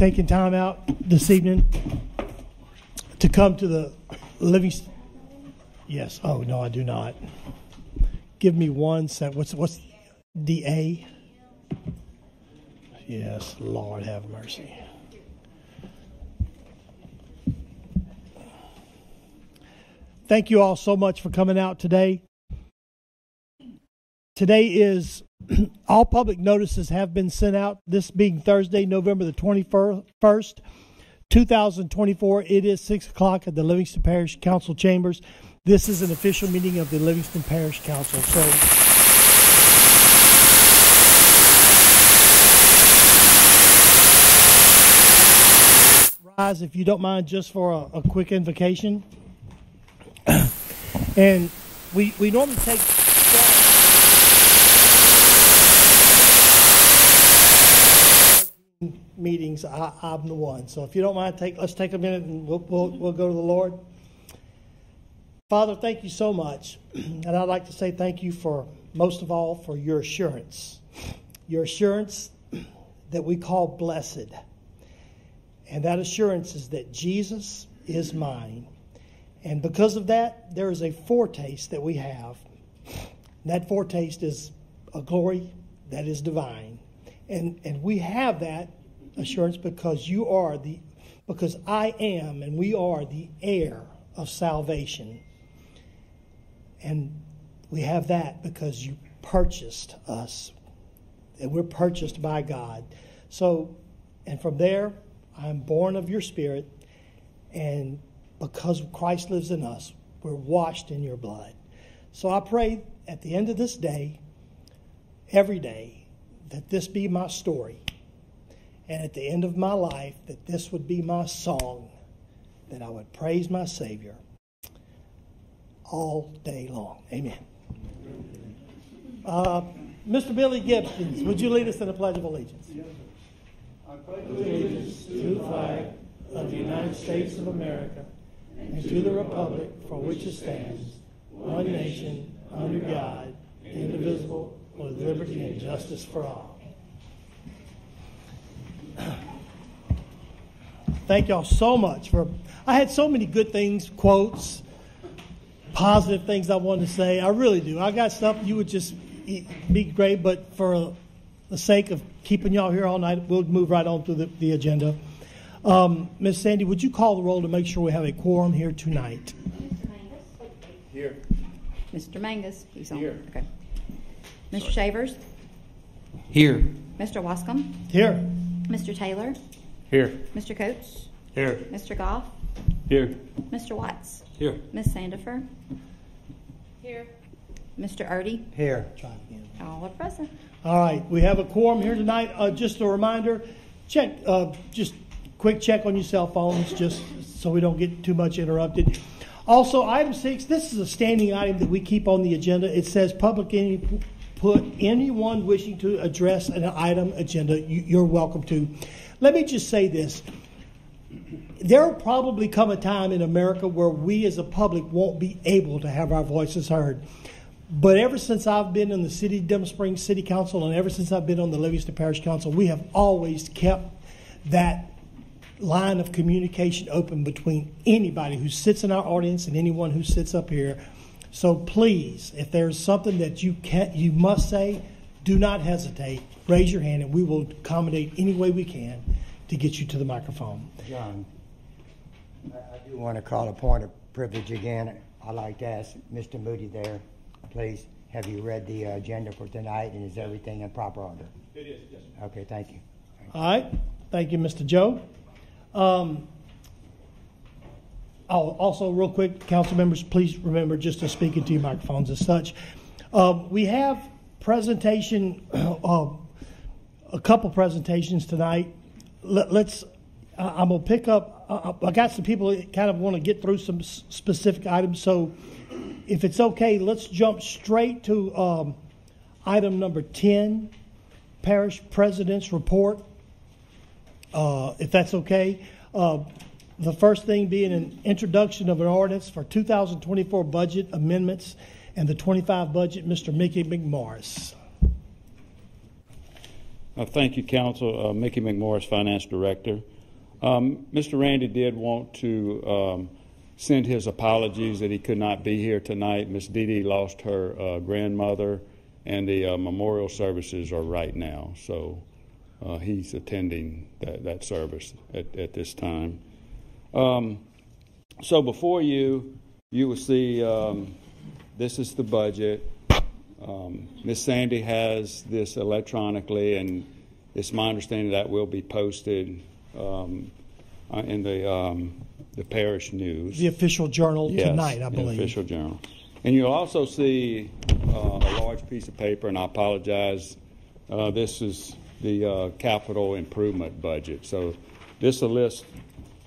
taking time out this evening to come to the Livingston. Yes. Oh, no, I do not. Give me one sec. What's DA? Yes, Lord have mercy. Thank you all so much for coming out today. Today is, all public notices have been sent out. This being Thursday, November the 21st, 2024. It is 6 o'clock at the Livingston Parish Council Chambers. This is an official meeting of the Livingston Parish Council. So, rise if you don't mind, just for a quick invocation. And we normally take meetings. I'm the one. So if you don't mind, let's take a minute and we'll go to the Lord. Father, thank you so much. And I'd like to say thank you for, most of all, for your assurance. Your assurance that we call blessed. And that assurance is that Jesus is mine. And because of that, there is a foretaste that we have. And that foretaste is a glory that is divine. And we have that assurance because because I am and we are the heir of salvation. And we have that because you purchased us. And we're purchased by God. So, and from there, I'm born of your Spirit. And because Christ lives in us, we're washed in your blood. So I pray at the end of this day, every day, that this be my story. And at the end of my life, that this would be my song, that I would praise my Savior all day long. Amen. Mr. Billy Gibson, would you lead us in the Pledge of Allegiance? Yes, sir. I pledge allegiance to the flag of the United States of America and to the republic for which it stands, one nation, under God, indivisible, with liberty and justice for all. Thank y'all so much I had so many good things, quotes, positive things I wanted to say. I really do. I got stuff you would just be great, but for the sake of keeping y'all here all night, we'll move right on through the agenda. Ms. Sandy, would you call the roll to make sure we have a quorum here tonight? Here. Mr. Mangus, he's on. Here. Okay. Mr. Shavers? Here. Mr. Wascom? Here. Mr. Taylor? Here. Mr. Coates? Here. Mr. Goff? Here. Mr. Watts? Here. Ms. Sandifer? Here. Mr. Erdy? Here. All are present. All right. We have a quorum here tonight. Just a reminder, check, just quick check on your cell phones, just so we don't get too much interrupted. Also, item 6, this is a standing item that we keep on the agenda. It says public input. Anyone wishing to address an item agenda, you're welcome to. Let me just say this. There will probably come a time in America where we as a public won't be able to have our voices heard. But ever since I've been in the City of Denham Springs City Council and ever since I've been on the Livingston Parish Council, we have always kept that line of communication open between anybody who sits in our audience and anyone who sits up here. So please, if there's something that you must say, do not hesitate. Raise your hand and we will accommodate any way we can to get you to the microphone. John, I do want to call a point of privilege again. I'd like to ask Mr. Moody there, please, have you read the agenda for tonight and is everything in proper order? It is, yes. Okay, thank you. All right. Thank you, Mr. Joe. Also, real quick, council members, please remember just to speak into your microphones as such. We have presentation, a couple presentations tonight. I'm going to pick up, I got some people that kind of want to get through some specific items, so if it's okay, let's jump straight to item number 10, Parish President's Report, if that's okay. The first thing being an introduction of an ordinance for 2024 budget amendments and the 25 budget, Mr. Mickey McMorris. Thank you, Council. Mickey McMorris, Finance Director. Mr. Randy did want to send his apologies that he could not be here tonight. Miss Dee Dee lost her grandmother, and the memorial services are right now. So he's attending that service at this time. So before you will see this is the budget. Miss Sandy has this electronically, and it's my understanding that will be posted in the parish news. The official journal tonight, I believe. The official journal. And you'll also see a large piece of paper, and I apologize. This is the capital improvement budget. So this is a list.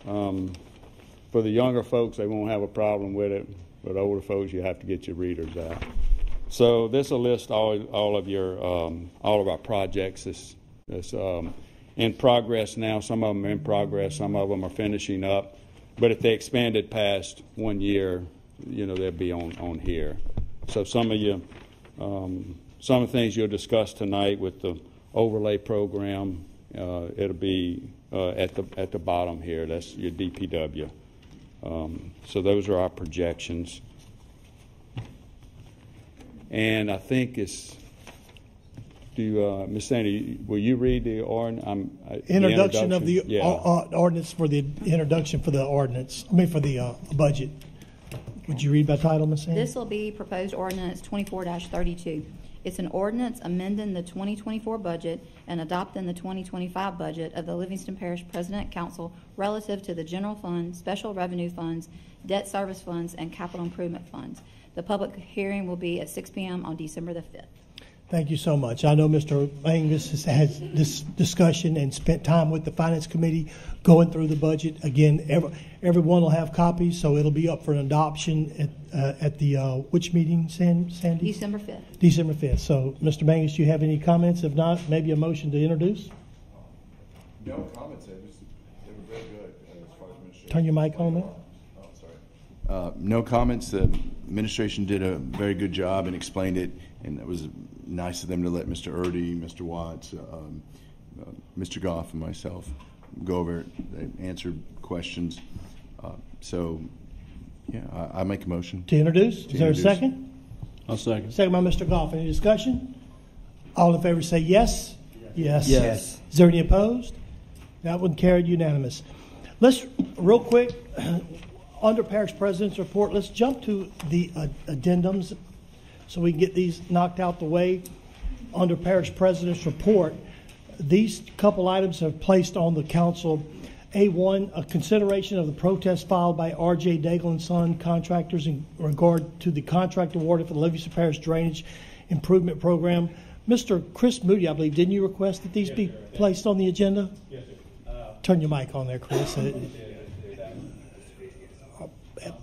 For the younger folks, they won't have a problem with it, but older folks, you have to get your readers out. So this will list all of our projects. It's in progress now. Some of them are in progress. Some of them are finishing up. But if they expanded past 1 year, they'll be on here. So some of the things you'll discuss tonight with the overlay program, it'll be at the bottom here. That's your DPW. So those are our projections. And I think it's. Ms. Sandy, will you read the introduction of the ordinance for the introduction for the ordinance? For the budget. Would you read by title, Ms. Sandy? This will be proposed ordinance 24-32. It's an ordinance amending the 2024 budget and adopting the 2025 budget of the Livingston Parish President Council relative to the general fund, special revenue funds, debt service funds, and capital improvement funds. The public hearing will be at 6 p.m. on December the 5th. Thank you so much. I know Mr. Angus has had this discussion and spent time with the Finance Committee going through the budget. Again, everyone will have copies, so it'll be up for an adoption at the which meeting, Sandy? December 5th. December 5th. So, Mr. Angus, do you have any comments? If not, maybe a motion to introduce? No comments. They were very good as far as administration. Turn your mic on, man. Oh, sorry. No comments. The administration did a very good job and explained it, and it was nice of them to let Mr. Erdy, Mr. Watts, Mr. Goff, and myself go over it. They answered questions. I make a motion. To introduce? Is there a second? I'll second. Second by Mr. Goff. Any discussion? All in favor say yes. Yes. Yes. Is there any opposed? That one carried unanimous. Let's, real quick, under Parish President's report, let's jump to the addendums so we can get these knocked out the way. Under Parish President's report, these couple items have placed on the council. A1, a consideration of the protest filed by R.J. Daigle & Son contractors in regard to the contract awarded for the Livingston Parish Drainage Improvement Program. Mr. Chris Moody, I believe, didn't you request that these be placed on the agenda? Yes, sir. Turn your mic on there, Chris.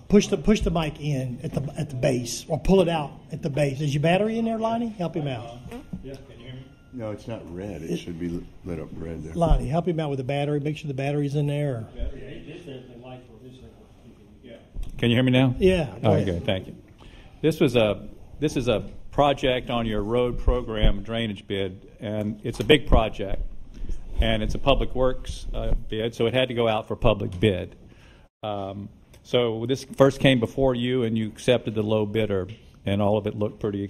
Push the mic in at the base, or pull it out at the base. Is your battery in there, Lonnie? Help him out. Yeah, can you hear me? No, it's not red. It should be lit up red there. Lonnie, help him out with the battery. Make sure the battery's in there. Can you hear me now? Yeah. Go ahead. Good. Thank you. This is a project on your road program drainage bid, and it's a big project, and it's a public works bid, so it had to go out for public bid. So this first came before you, and you accepted the low bidder, and all of it looked pretty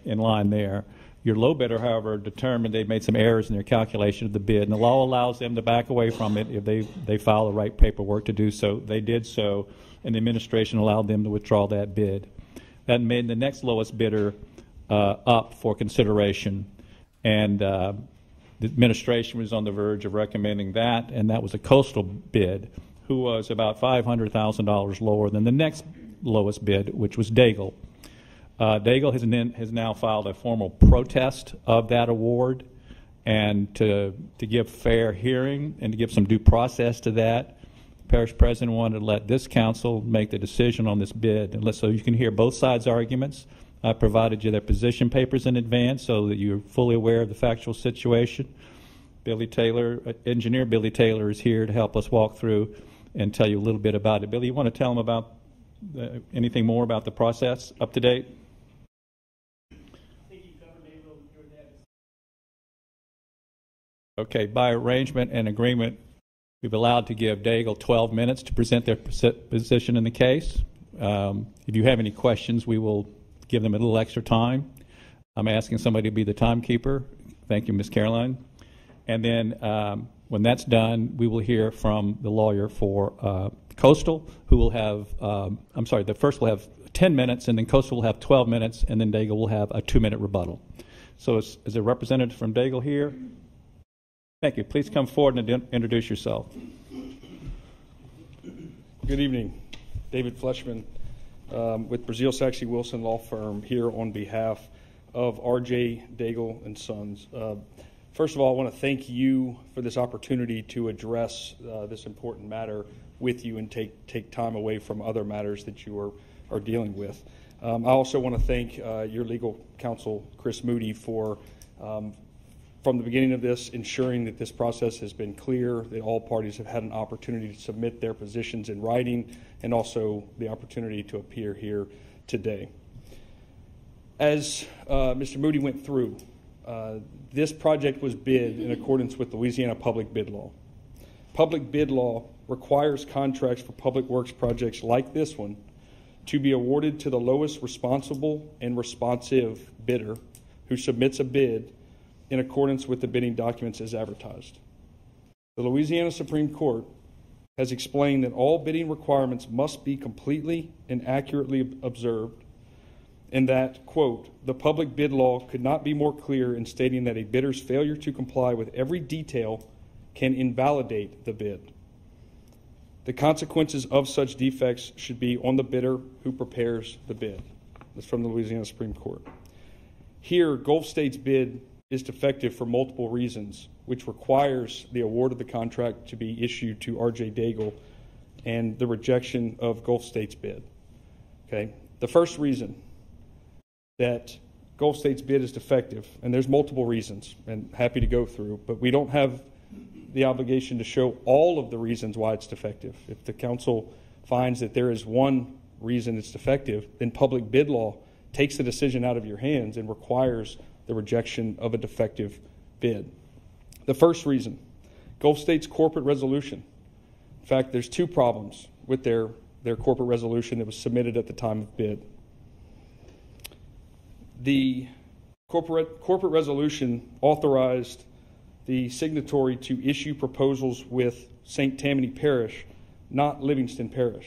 in line there. Your low bidder, however, determined they made some errors in their calculation of the bid, and the law allows them to back away from it if they file the right paperwork to do so. They did so, and the administration allowed them to withdraw that bid. That made the next lowest bidder up for consideration, and the administration was on the verge of recommending that, and that was a coastal bid, who was about $500,000 lower than the next lowest bid, which was Daigle. Daigle has now filed a formal protest of that award, and to give fair hearing and to give some due process to that, the parish president wanted to let this council make the decision on this bid, and so you can hear both sides' arguments. I provided you their position papers in advance so that you're fully aware of the factual situation. Engineer Billy Taylor is here to help us walk through and tell you a little bit about it. Billy, you want to tell them about anything more about the process up to date? Okay, by arrangement and agreement We've allowed to give Daigle 12 minutes to present their position in the case. If you have any questions, we will give them a little extra time. I'm asking somebody to be the timekeeper. Thank you, Ms. Caroline. And then when that's done, we will hear from the lawyer for Coastal, who will have, the first will have 10 minutes, and then Coastal will have 12 minutes, and then Daigle will have a 2-minute rebuttal. So is a representative from Daigle here? Thank you. Please come forward and introduce yourself. Good evening. David Fleshman with Brazil Saxe Wilson Law Firm here on behalf of R.J. Daigle and Sons. First of all, I want to thank you for this opportunity to address this important matter with you and take time away from other matters that you are dealing with. I also want to thank your legal counsel, Chris Moody, for from the beginning of this, ensuring that this process has been clear, that all parties have had an opportunity to submit their positions in writing, and also the opportunity to appear here today. As Mr. Moody went through, this project was bid in accordance with Louisiana public bid law. Public bid law requires contracts for public works projects like this one to be awarded to the lowest responsible and responsive bidder who submits a bid in accordance with the bidding documents as advertised. The Louisiana Supreme Court has explained that all bidding requirements must be completely and accurately observed, and that, quote, the public bid law could not be more clear in stating that a bidder's failure to comply with every detail can invalidate the bid. The consequences of such defects should be on the bidder who prepares the bid. That's from the Louisiana Supreme Court. Here, Gulf State's bid is defective for multiple reasons, which requires the award of the contract to be issued to R.J. Daigle and the rejection of Gulf State's bid. Okay. The first reason that Gulf State's bid is defective, and there's multiple reasons, and happy to go through, but we don't have the obligation to show all of the reasons why it's defective. If the council finds that there is one reason it's defective, then public bid law takes the decision out of your hands and requires the rejection of a defective bid. The first reason, Gulf State's corporate resolution. In fact, there's two problems with their corporate resolution that was submitted at the time of bid. The corporate resolution authorized the signatory to issue proposals with St. Tammany Parish, not Livingston Parish.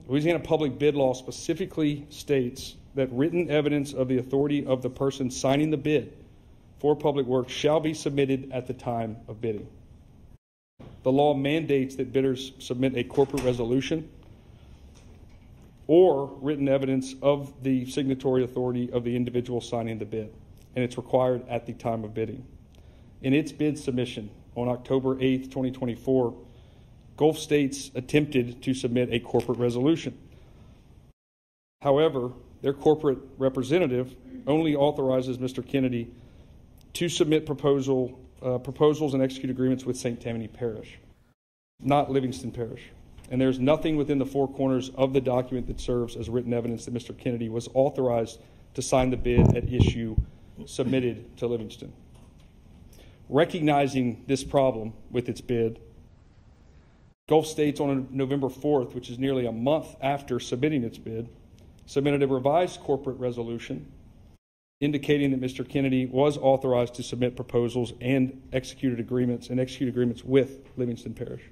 Louisiana public bid law specifically states that written evidence of the authority of the person signing the bid for public works shall be submitted at the time of bidding. The law mandates that bidders submit a corporate resolution or written evidence of the signatory authority of the individual signing the bid, and it's required at the time of bidding. In its bid submission on October 8th, 2024, Gulf States attempted to submit a corporate resolution. However, their corporate representative only authorizes Mr. Kennedy to submit proposals and execute agreements with St. Tammany Parish, not Livingston Parish. And there's nothing within the four corners of the document that serves as written evidence that Mr. Kennedy was authorized to sign the bid at issue submitted to Livingston. Recognizing this problem with its bid, Gulf States on November 4th, which is nearly a month after submitting its bid, submitted a revised corporate resolution indicating that Mr. Kennedy was authorized to submit proposals and execute agreements with Livingston Parish.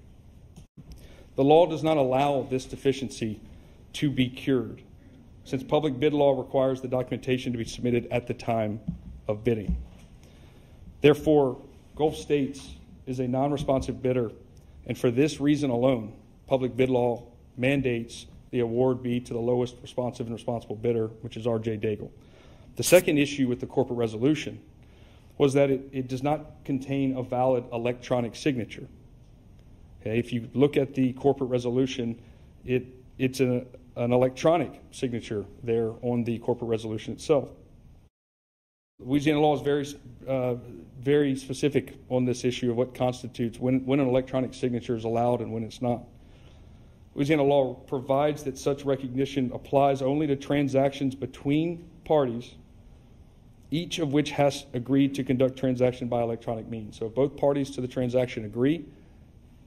The law does not allow this deficiency to be cured, since public bid law requires the documentation to be submitted at the time of bidding. Therefore, Gulf States is a non-responsive bidder, and for this reason alone, public bid law mandates the award be to the lowest responsive and responsible bidder, which is R.J. Daigle. The second issue with the corporate resolution was that it does not contain a valid electronic signature. Okay, if you look at the corporate resolution, it's an electronic signature there on the corporate resolution itself. Louisiana law is very specific on this issue of what constitutes when an electronic signature is allowed and when it's not. Louisiana law provides that such recognition applies only to transactions between parties, each of which has agreed to conduct transaction by electronic means. So if both parties to the transaction agree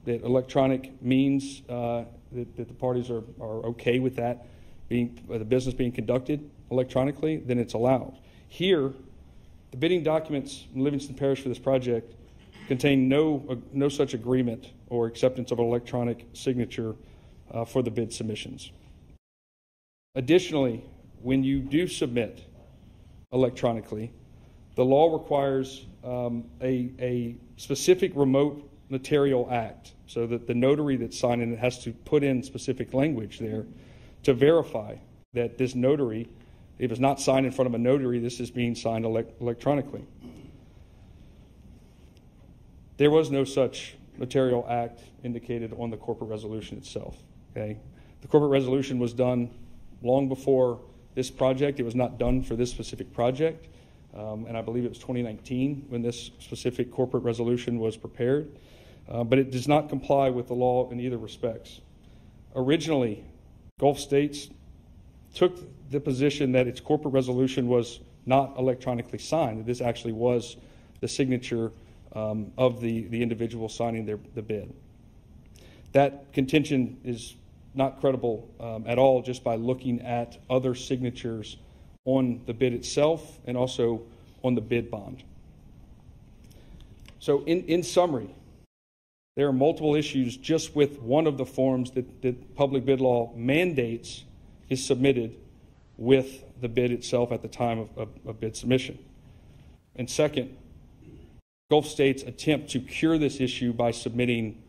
that electronic means that the parties are okay with that being the business being conducted electronically, then it's allowed. Here, the bidding documents in Livingston Parish for this project contain no such agreement or acceptance of an electronic signature for the bid submissions. Additionally, when you do submit electronically, the law requires a specific remote notarial act, so that the notary that's signing it has to put in specific language there to verify that this notary, if it's not signed in front of a notary, this is being signed electronically. There was no such notarial act indicated on the corporate resolution itself. Okay, the corporate resolution was done long before this project. It was not done for this specific project, and I believe it was 2019 when this specific corporate resolution was prepared. But it does not comply with the law in either respects. Originally, Gulf States took the position that its corporate resolution was not electronically signed, that this actually was the signature of the individual signing the bid. That contention is not credible at all, just by looking at other signatures on the bid itself and also on the bid bond. So in summary, there are multiple issues just with one of the forms that public bid law mandates is submitted with the bid itself at the time of bid submission. And second, Gulf States' attempt to cure this issue by submitting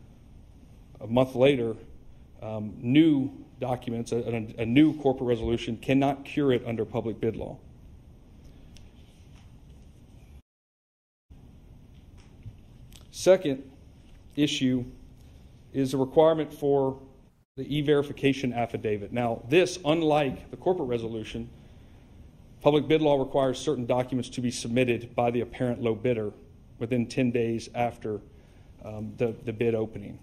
a month later new documents, a new corporate resolution, cannot cure it under public bid law. Second issue is a requirement for the e-verification affidavit. Now, this, unlike the corporate resolution, public bid law requires certain documents to be submitted by the apparent low bidder within 10 days after the bid opening.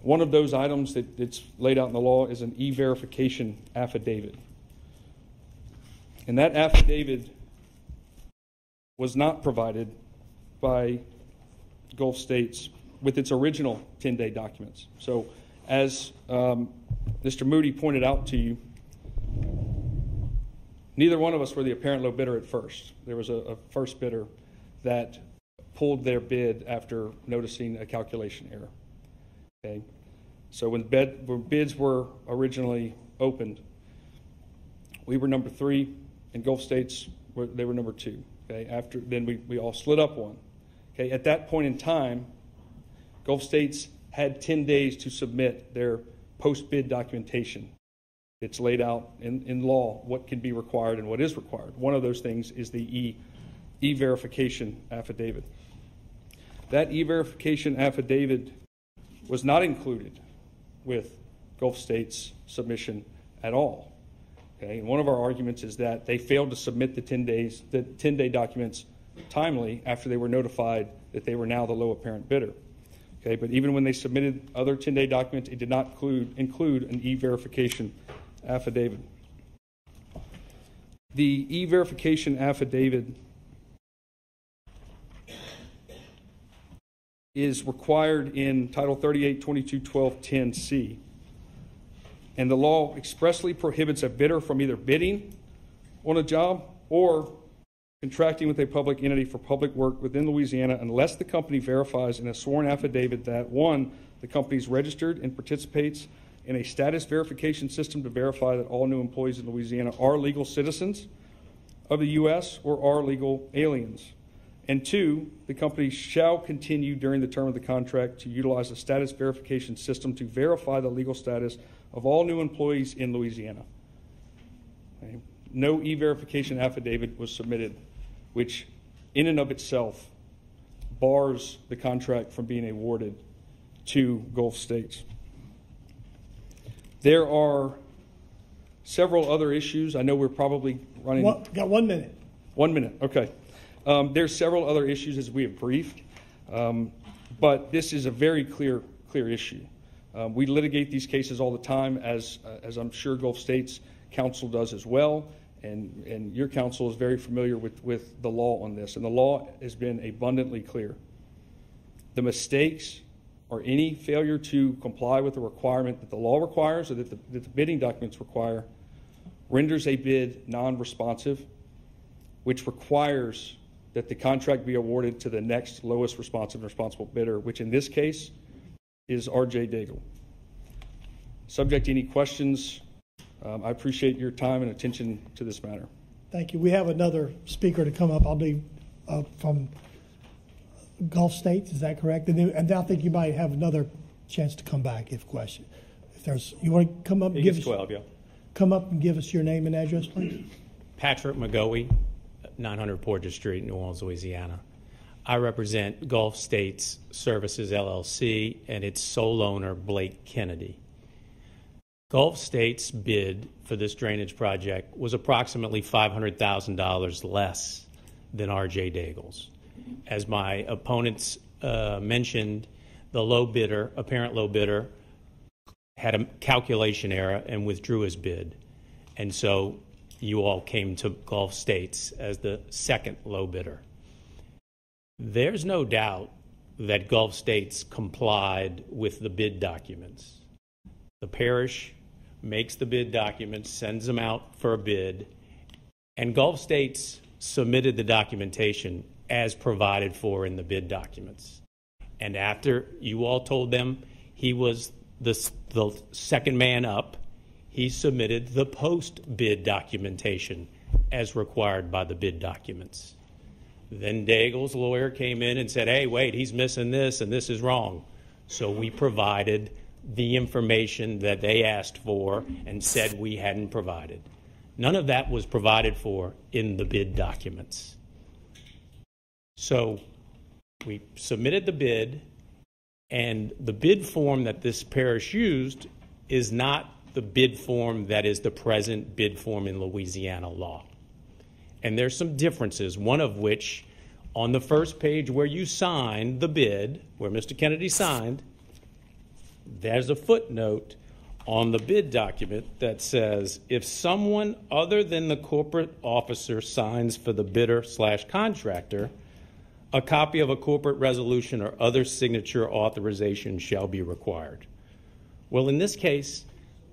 One of those items that's laid out in the law is an e-verification affidavit. And that affidavit was not provided by Gulf States with its original 10-day documents. So as Mr. Moody pointed out to you, neither one of us were the apparent low bidder at first. There was a first bidder that pulled their bid after noticing a calculation error. Okay, so when bids were originally opened, we were number 3, and Gulf States were number 2. Okay, after then we all split up one. Okay, at that point in time, Gulf States had 10 days to submit their post-bid documentation. It's laid out in law what can be required and what is required. One of those things is the e-verification affidavit. That e-verification affidavit was not included with Gulf States' submission at all. Okay, and one of our arguments is that they failed to submit the 10-day documents timely after they were notified that they were now the low apparent bidder. Okay, but even when they submitted other 10-day documents, it did not include an e-verification affidavit. The e-verification affidavit is required in Title 38, 22-12-10C. And the law expressly prohibits a bidder from either bidding on a job or contracting with a public entity for public work within Louisiana unless the company verifies in a sworn affidavit that, 1, the company is registered and participates in a status verification system to verify that all new employees in Louisiana are legal citizens of the U.S. or are legal aliens. And 2, the company shall continue during the term of the contract to utilize a status verification system to verify the legal status of all new employees in Louisiana. Okay. No e-verification affidavit was submitted, which in and of itself bars the contract from being awarded to Gulf States. There are several other issues. I know we're probably running... Got 1 minute. 1 minute, okay. There's several other issues as we have briefed, but this is a very clear issue. We litigate these cases all the time, as I'm sure Gulf States counsel does as well, and your counsel is very familiar with the law on this, and the law has been abundantly clear. The mistakes or any failure to comply with the requirement that the law requires or that the bidding documents require renders a bid non-responsive, which requires that the contract be awarded to the next lowest responsive and responsible bidder, which in this case is R.J. Daigle. Subject to any questions, I appreciate your time and attention to this matter. Thank you. We have another speaker to come up. I'll be from Gulf States. Is that correct? And I think you might have another chance to come back if question. If there's, you want to come up and give us 12, yeah. Come up and give us your name and address, please. Patrick McGoey, 900 Porter Street, New Orleans, Louisiana. I represent Gulf States Services, LLC, and its sole owner, Blake Kennedy. Gulf States' bid for this drainage project was approximately $500,000 less than R.J. Daigle's. As my opponents mentioned, the low bidder, apparent low bidder, had a calculation error and withdrew his bid. And so you all came to Gulf States as the second low bidder. There's no doubt that Gulf States complied with the bid documents. The parish makes the bid documents, sends them out for a bid, and Gulf States submitted the documentation as provided for in the bid documents. And after you all told them he was the second man up, he submitted the post-bid documentation as required by the bid documents. Then Daigle's lawyer came in and said, hey, wait, he's missing this and this is wrong. So we provided the information that they asked for and said we hadn't provided. None of that was provided for in the bid documents. So we submitted the bid, and the bid form that this parish used is not the bid form that is the present bid form in Louisiana law. And there's some differences, one of which on the first page where you signed the bid, where Mr. Kennedy signed, there's a footnote on the bid document that says, if someone other than the corporate officer signs for the bidder/contractor, a copy of a corporate resolution or other signature authorization shall be required. Well, in this case,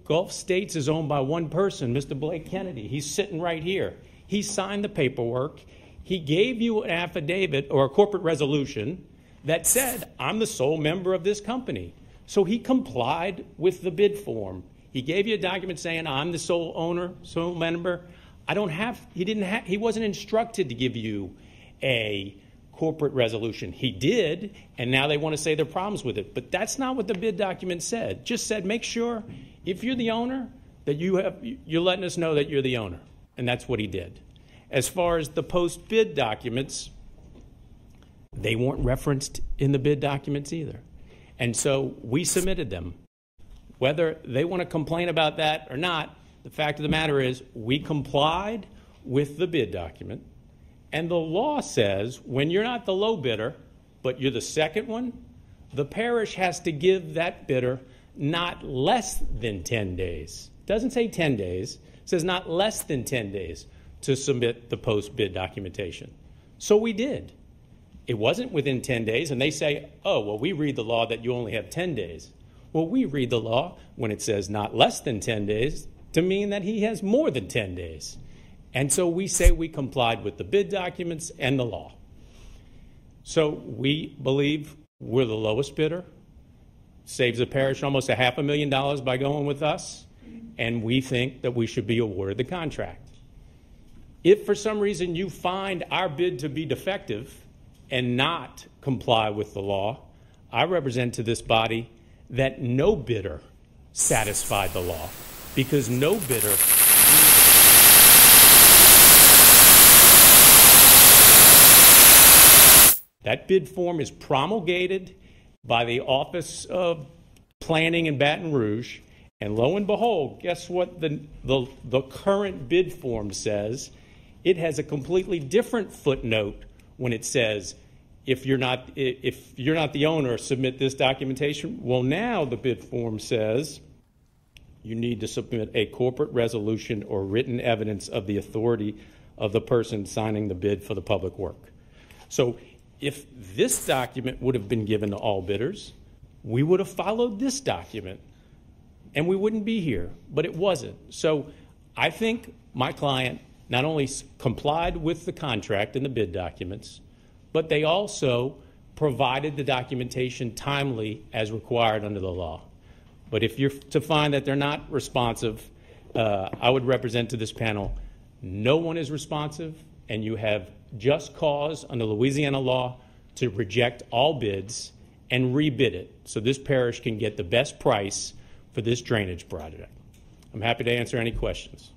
Gulf States is owned by one person, Mr. Blake Kennedy. He's sitting right here. He signed the paperwork. He gave you an affidavit or a corporate resolution that said, I'm the sole member of this company. So he complied with the bid form. He gave you a document saying, I'm the sole owner, sole member. He wasn't instructed to give you a corporate resolution. He did, and now they want to say there are problems with it. But that's not what the bid document said. Just said, make sure if you're the owner that you're letting us know that you're the owner. And that's what he did. As far as the post-bid documents, they weren't referenced in the bid documents either. And so we submitted them. Whether they want to complain about that or not, the fact of the matter is we complied with the bid document. And the law says when you're not the low bidder, but you're the second one, the parish has to give that bidder not less than 10 days. It doesn't say 10 days. It says not less than 10 days to submit the post-bid documentation. So we did. It wasn't within 10 days, and they say, oh, well, we read the law that you only have 10 days. Well, we read the law when it says not less than 10 days to mean that he has more than 10 days. And so we say we complied with the bid documents and the law. So we believe we're the lowest bidder. Saves the parish almost $500,000 by going with us, and we think that we should be awarded the contract. If for some reason you find our bid to be defective and not comply with the law, I represent to this body that no bidder satisfied the law, because no bidder that bid form is promulgated by the Office of Planning in Baton Rouge, and lo and behold, guess what the current bid form says? It has a completely different footnote when it says, if you're not the owner, submit this documentation. Well, now the bid form says you need to submit a corporate resolution or written evidence of the authority of the person signing the bid for the public work. So if this document would have been given to all bidders, we would have followed this document and we wouldn't be here, but it wasn't. So I think my client not only complied with the contract and the bid documents, but they also provided the documentation timely as required under the law. But if you're to find that they're not responsive, I would represent to this panel, no one is responsive, and you have just cause under Louisiana law to reject all bids and rebid it so this parish can get the best price for this drainage project. I'm happy to answer any questions.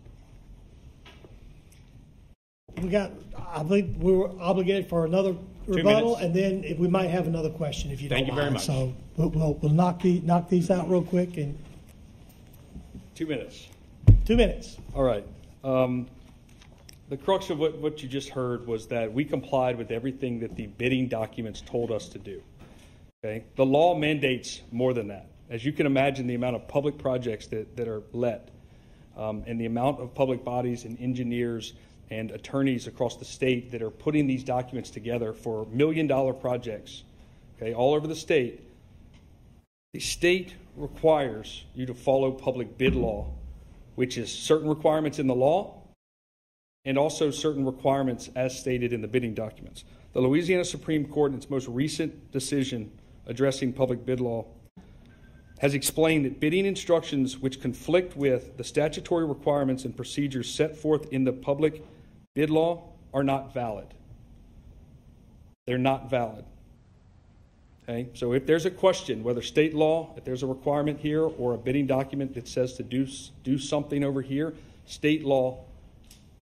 I believe we were obligated for another rebuttal, and then if we might have another question if you don't mind. Thank you very much. So we'll knock these out real quick in 2 minutes. 2 minutes. All right. The crux of what you just heard was that we complied with everything that the bidding documents told us to do. Okay? The law mandates more than that. As you can imagine, the amount of public projects that are let and the amount of public bodies and engineers and attorneys across the state that are putting these documents together for $1 million projects, okay, all over the state requires you to follow public bid law, which is certain requirements in the law and also certain requirements as stated in the bidding documents. The Louisiana Supreme Court, in its most recent decision addressing public bid law, has explained that bidding instructions which conflict with the statutory requirements and procedures set forth in the public bid law are not valid. They're not valid. Okay? So if there's a question, whether state law, if there's a requirement here or a bidding document that says to do something over here, state law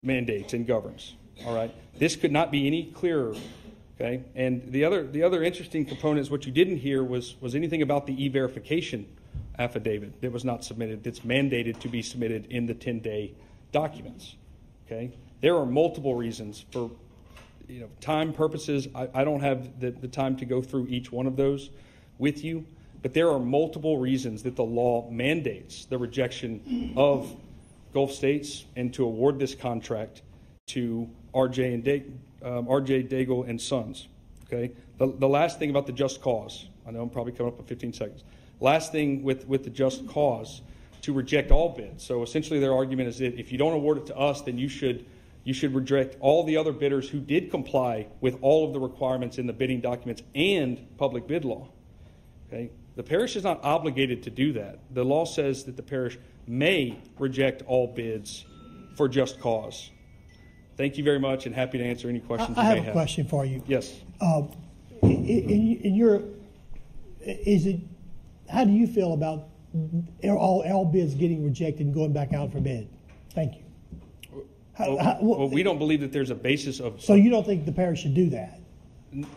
mandates and governs. All right? This could not be any clearer. Okay? And the other interesting component is what you didn't hear was anything about the e-verification affidavit that was not submitted, that's mandated to be submitted in the 10-day documents. Okay? There are multiple reasons for time purposes. I don't have the time to go through each one of those with you, but there are multiple reasons that the law mandates the rejection of Gulf States and to award this contract to R.J. Daigle and Sons. Okay, the last thing about the just cause. I know I'm probably coming up in 15 seconds. Last thing with the just cause, to reject all bids. So essentially, their argument is that if you don't award it to us, then you should reject all the other bidders who did comply with all of the requirements in the bidding documents and public bid law. Okay, the parish is not obligated to do that. The law says that the parish may reject all bids for just cause. Thank you very much, and happy to answer any questions you may have. I have a question for you. Yes. In your, how do you feel about all bids getting rejected and going back out for bid? Thank you. Well, we don't believe that there's a basis of. So you don't think the parish should do that?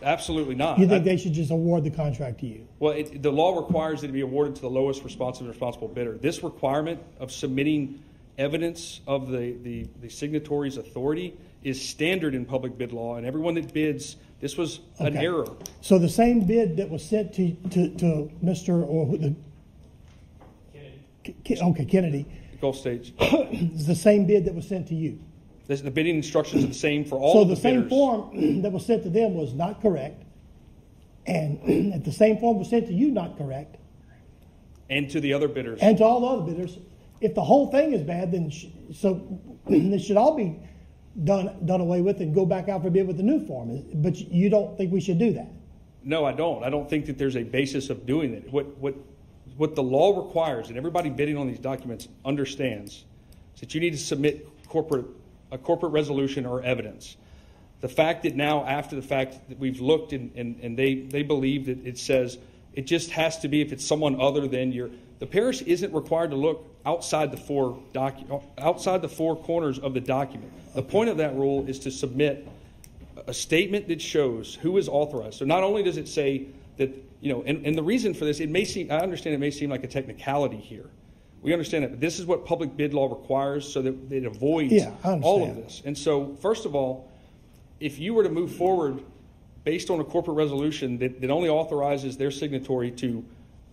Absolutely not. You think they should just award the contract to you? Well, the law requires it to be awarded to the lowest responsible bidder. This requirement of submitting evidence of the signatory's authority is standard in public bid law, and everyone that bids, this was an error. So the same bid that was sent to Mr. or the Kennedy, Gulf States, is the same bid that was sent to you. The bidding instructions are the same for all of the bidders. So the same form that was sent to them was not correct, and if the same form was sent to you not correct, and to the other bidders, and to all the other bidders, if the whole thing is bad, then it should all be done away with and go back out for bid with the new form. But you don't think we should do that? No, I don't. I don't think that there's a basis of doing it. What the law requires, and everybody bidding on these documents understands, is that you need to submit a corporate resolution or evidence. The fact that now, after the fact that we've looked and they believe that it says it just has to be if it's someone other than the parish isn't required to look outside the four corners of the document. The point of that rule is to submit a statement that shows who is authorized. So not only does it say that, and the reason for this, I understand it may seem like a technicality here. We understand that, but this is what public bid law requires so that it avoids all of this. And so, first of all, if you were to move forward based on a corporate resolution that only authorizes their signatory to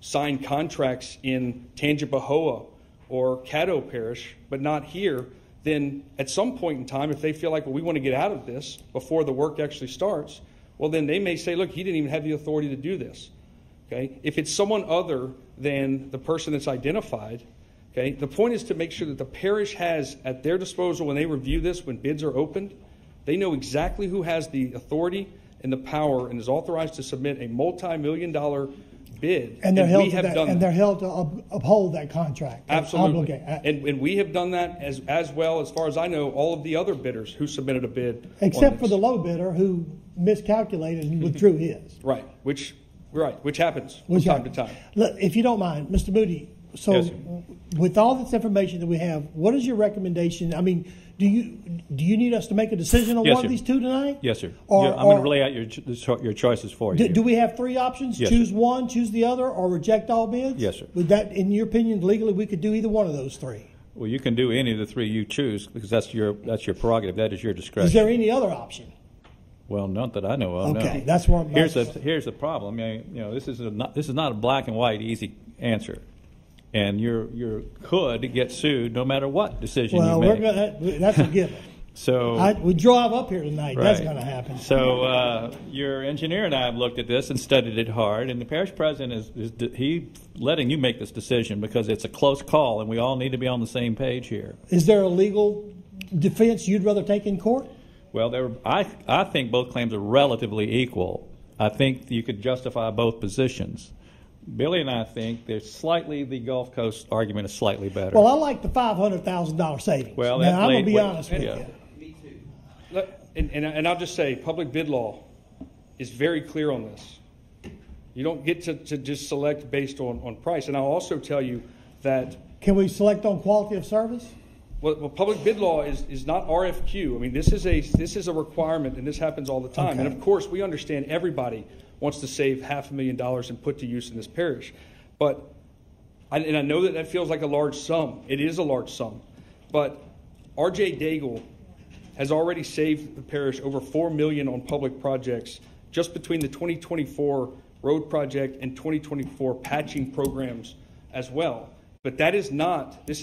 sign contracts in Tangipahoa or Caddo Parish, but not here, then at some point in time, if they feel like, well, we want to get out of this before the work actually starts, well, then they may say, look, he didn't even have the authority to do this. Okay? If it's someone other than the person that's identified, okay, the point is to make sure that the parish has at their disposal when they review this, when bids are opened, they know exactly who has the authority and the power and is authorized to submit a multi-million-dollar bid. And they're held we to have that, done and that. they're held to uphold that contract. Absolutely. Obligate. And we have done that as well, as far as I know, all of the other bidders who submitted a bid. Except on for this. the low bidder who miscalculated and withdrew his. Right, which happens from Which time to happens. time. Look, if you don't mind, Mr. Moody, so Yes, sir. with all this information that we have, what is your recommendation? I mean, do you need us to make a decision on Yes, one sir. of these two tonight? Yes, sir. Or, I'm going to lay out your choices for you. do we have three options? Yes, choose sir. one, choose the other, or reject all bids? Yes, sir. Would that, in your opinion, legally, we could do either one of those three? Well, you can do any of the three you choose because that's your prerogative. That is your discretion. Is there any other option? Well, not that I know of. Okay, no. that's where here's the problem. This is not a black and white easy answer, and you could get sued no matter what decision Well, you make. that's a given. So We drive up here tonight. right. That's going to happen. So your engineer and I have looked at this and studied it hard, and the parish president is letting you make this decision because it's a close call, and we all need to be on the same page here. Is there a legal defense you'd rather take in court? Well, I think both claims are relatively equal. I think you could justify both positions. Billy and I think the Gulf Coast argument is slightly better. Well, I like the $500,000 savings. Well, now, that's I'm going to be late- honest with yeah. you. And I'll just say, public bid law is very clear on this. You don't get to just select based on price. And I'll also tell you that Can we select on quality of service? well, public bid law is not RFQ. I mean, this is a requirement, and this happens all the time. Okay. And of course, we understand everybody wants to save $500,000 and put to use in this parish. But I know that feels like a large sum. It is a large sum. But R.J. Daigle has already saved the parish over $4 million on public projects just between the 2024 road project and 2024 patching programs as well. But this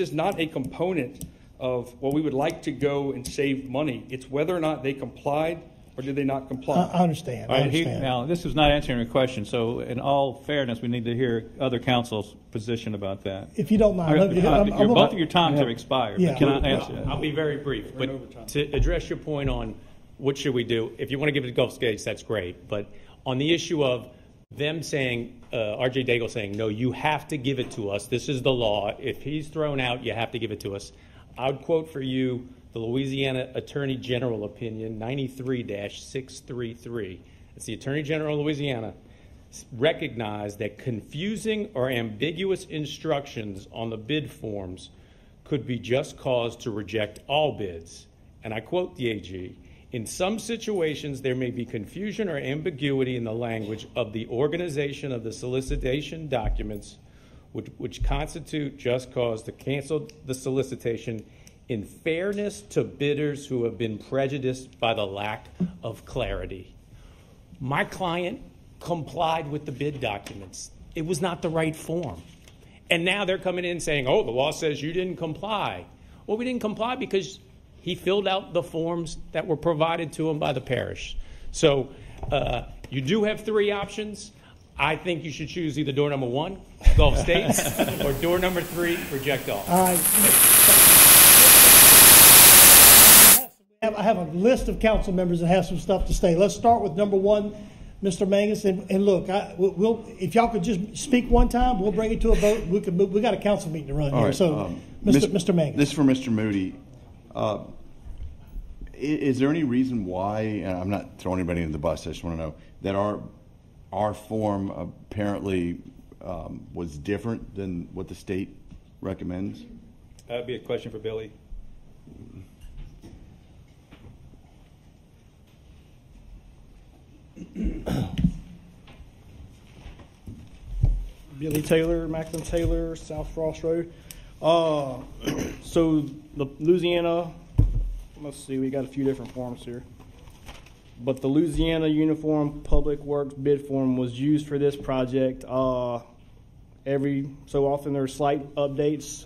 is not a component of, well, we would like to go and save money. It's whether or not they complied or did they not comply. I understand. All I right, understand. now, this is not answering your question, so in all fairness, we need to hear other counsel's position about that. If you don't mind, Both of your times have expired. Yeah. Can I answer that? I'll be very brief. But to address your point on what should we do, if you want to give it to Gulf States, that's great. But on the issue of them saying, R.J. Daigle saying, no, you have to give it to us. This is the law. If he's thrown out, you have to give it to us. I would quote for you the Louisiana Attorney General opinion 93-633. It's the Attorney General of Louisiana recognized that confusing or ambiguous instructions on the bid forms could be just cause to reject all bids. And I quote the AG, in some situations there may be confusion or ambiguity in the language of the organization of the solicitation documents which constitute just cause to cancel the solicitation in fairness to bidders who have been prejudiced by the lack of clarity. My client complied with the bid documents. It was not the right form. And now they're coming in saying, oh, the law says you didn't comply. Well, we didn't comply because he filled out the forms that were provided to him by the parish. So you do have three options. I think you should choose either door number 1, Gulf States, or door number 3, reject all. All right. I have a list of council members that have some stuff to say. Let's start with number 1, Mr. Mangus. And look, we'll if y'all could just speak one time, we'll bring it to a vote. We got a council meeting to run All here. right, So, Mr. Mangus. This is for Mr. Moody. Is there any reason why, and I'm not throwing anybody into the bus, I just want to know, that our form apparently was different than what the state recommends? That would be a question for Billy. Billy Taylor, Macklin Taylor, South Frost Road. So the Louisiana, let's see, we got a few different forms here. But the Louisiana Uniform Public Works bid form was used for this project. Every so often there's slight updates,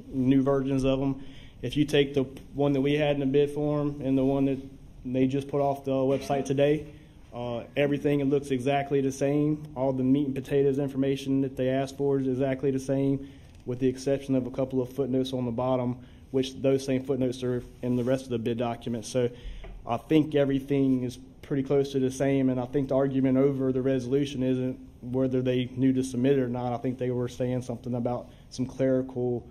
new versions of them. If you take the one that we had in the bid form and the one that they just put off the website today, Everything looks exactly the same. All the meat and potatoes information that they asked for is exactly the same, with the exception of a couple of footnotes on the bottom, which those same footnotes are in the rest of the bid document. So I think everything is pretty close to the same, and I think the argument over the resolution isn't whether they knew to submit it or not. I think they were saying something about some clerical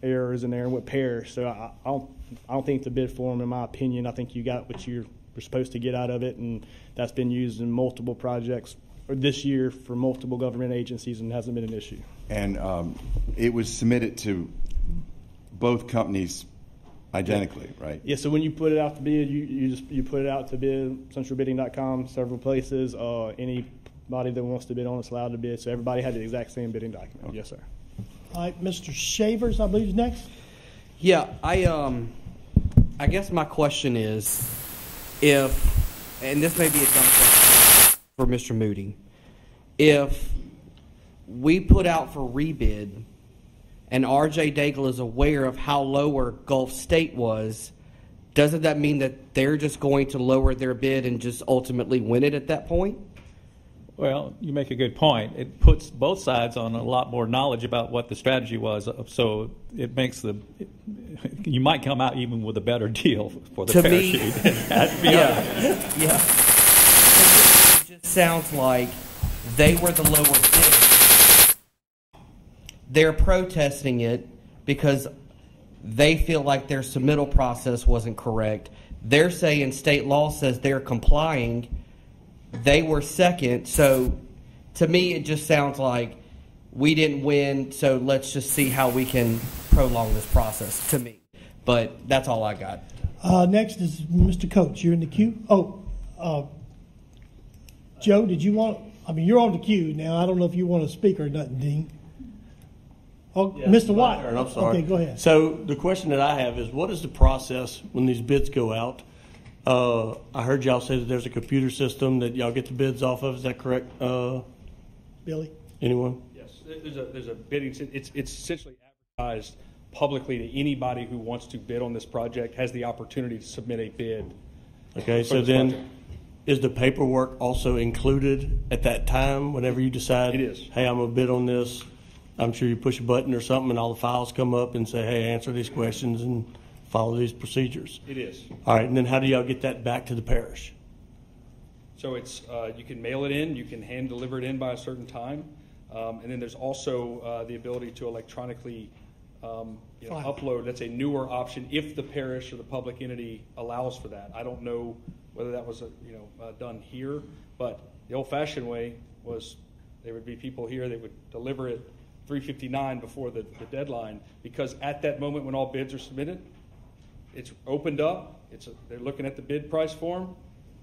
errors in there with Parish. So I don't think the bid form, in my opinion, I think you got what you were supposed to get out of it, and that's been used in multiple projects or this year for multiple government agencies and hasn't been an issue. And it was submitted to both companies identically, right? Yeah, so when you put it out to bid, you put it out to bid, centralbidding.com, several places. Anybody that wants to bid on it's allowed to bid. So everybody had the exact same bidding document. Okay. Yes, sir. All right, Mr. Shavers, I believe, is next. Yeah, I guess my question is, if, and this may be a dumb question for Mr. Moody, if we put out for rebid and R.J. Daigle is aware of how lower Gulf State was, doesn't that mean that they're just going to lower their bid and just ultimately win it at that point? Well, you make a good point. It puts both sides on a lot more knowledge about what the strategy was, so it makes you might come out even with a better deal for the parachute. Yeah. It just sounds like they were the lower bidder. They're protesting it because they feel like their submittal process wasn't correct. They're saying state law says they're complying. They were second, so to me it just sounds like we didn't win, so let's just see how we can prolong this process, to me. But that's all I got. Next is Mr. Coates. You're in the queue. Joe, did you want, you're on the queue now. I don't know if you want to speak or nothing, Dean. Oh, yeah, Mr. White. I'm sorry. Okay, go ahead. So the question that I have is, what is the process when these bids go out? I heard y'all say that there's a computer system that y'all get the bids off of. Is that correct? Billy? Anyone? Yes, there's a bidding. It's essentially advertised publicly to anybody who wants to bid on this project has the opportunity to submit a bid. Okay, so then is the paperwork also included at that time whenever you decide? It is. Hey, I'm going to bid on this. I'm sure you push a button or something and all the files come up and say, hey, answer these questions and follow these procedures. It is. All right, and then how do y'all get that back to the parish? So it's you can mail it in, you can hand deliver it in by a certain time, and then there's also the ability to electronically upload. That's a newer option if the parish or the public entity allows for that. I don't know whether that was done here, but the old-fashioned way was there would be people here that would deliver it 3:59 before the deadline, because at that moment when all bids are submitted, it's opened up. They're looking at the bid price form,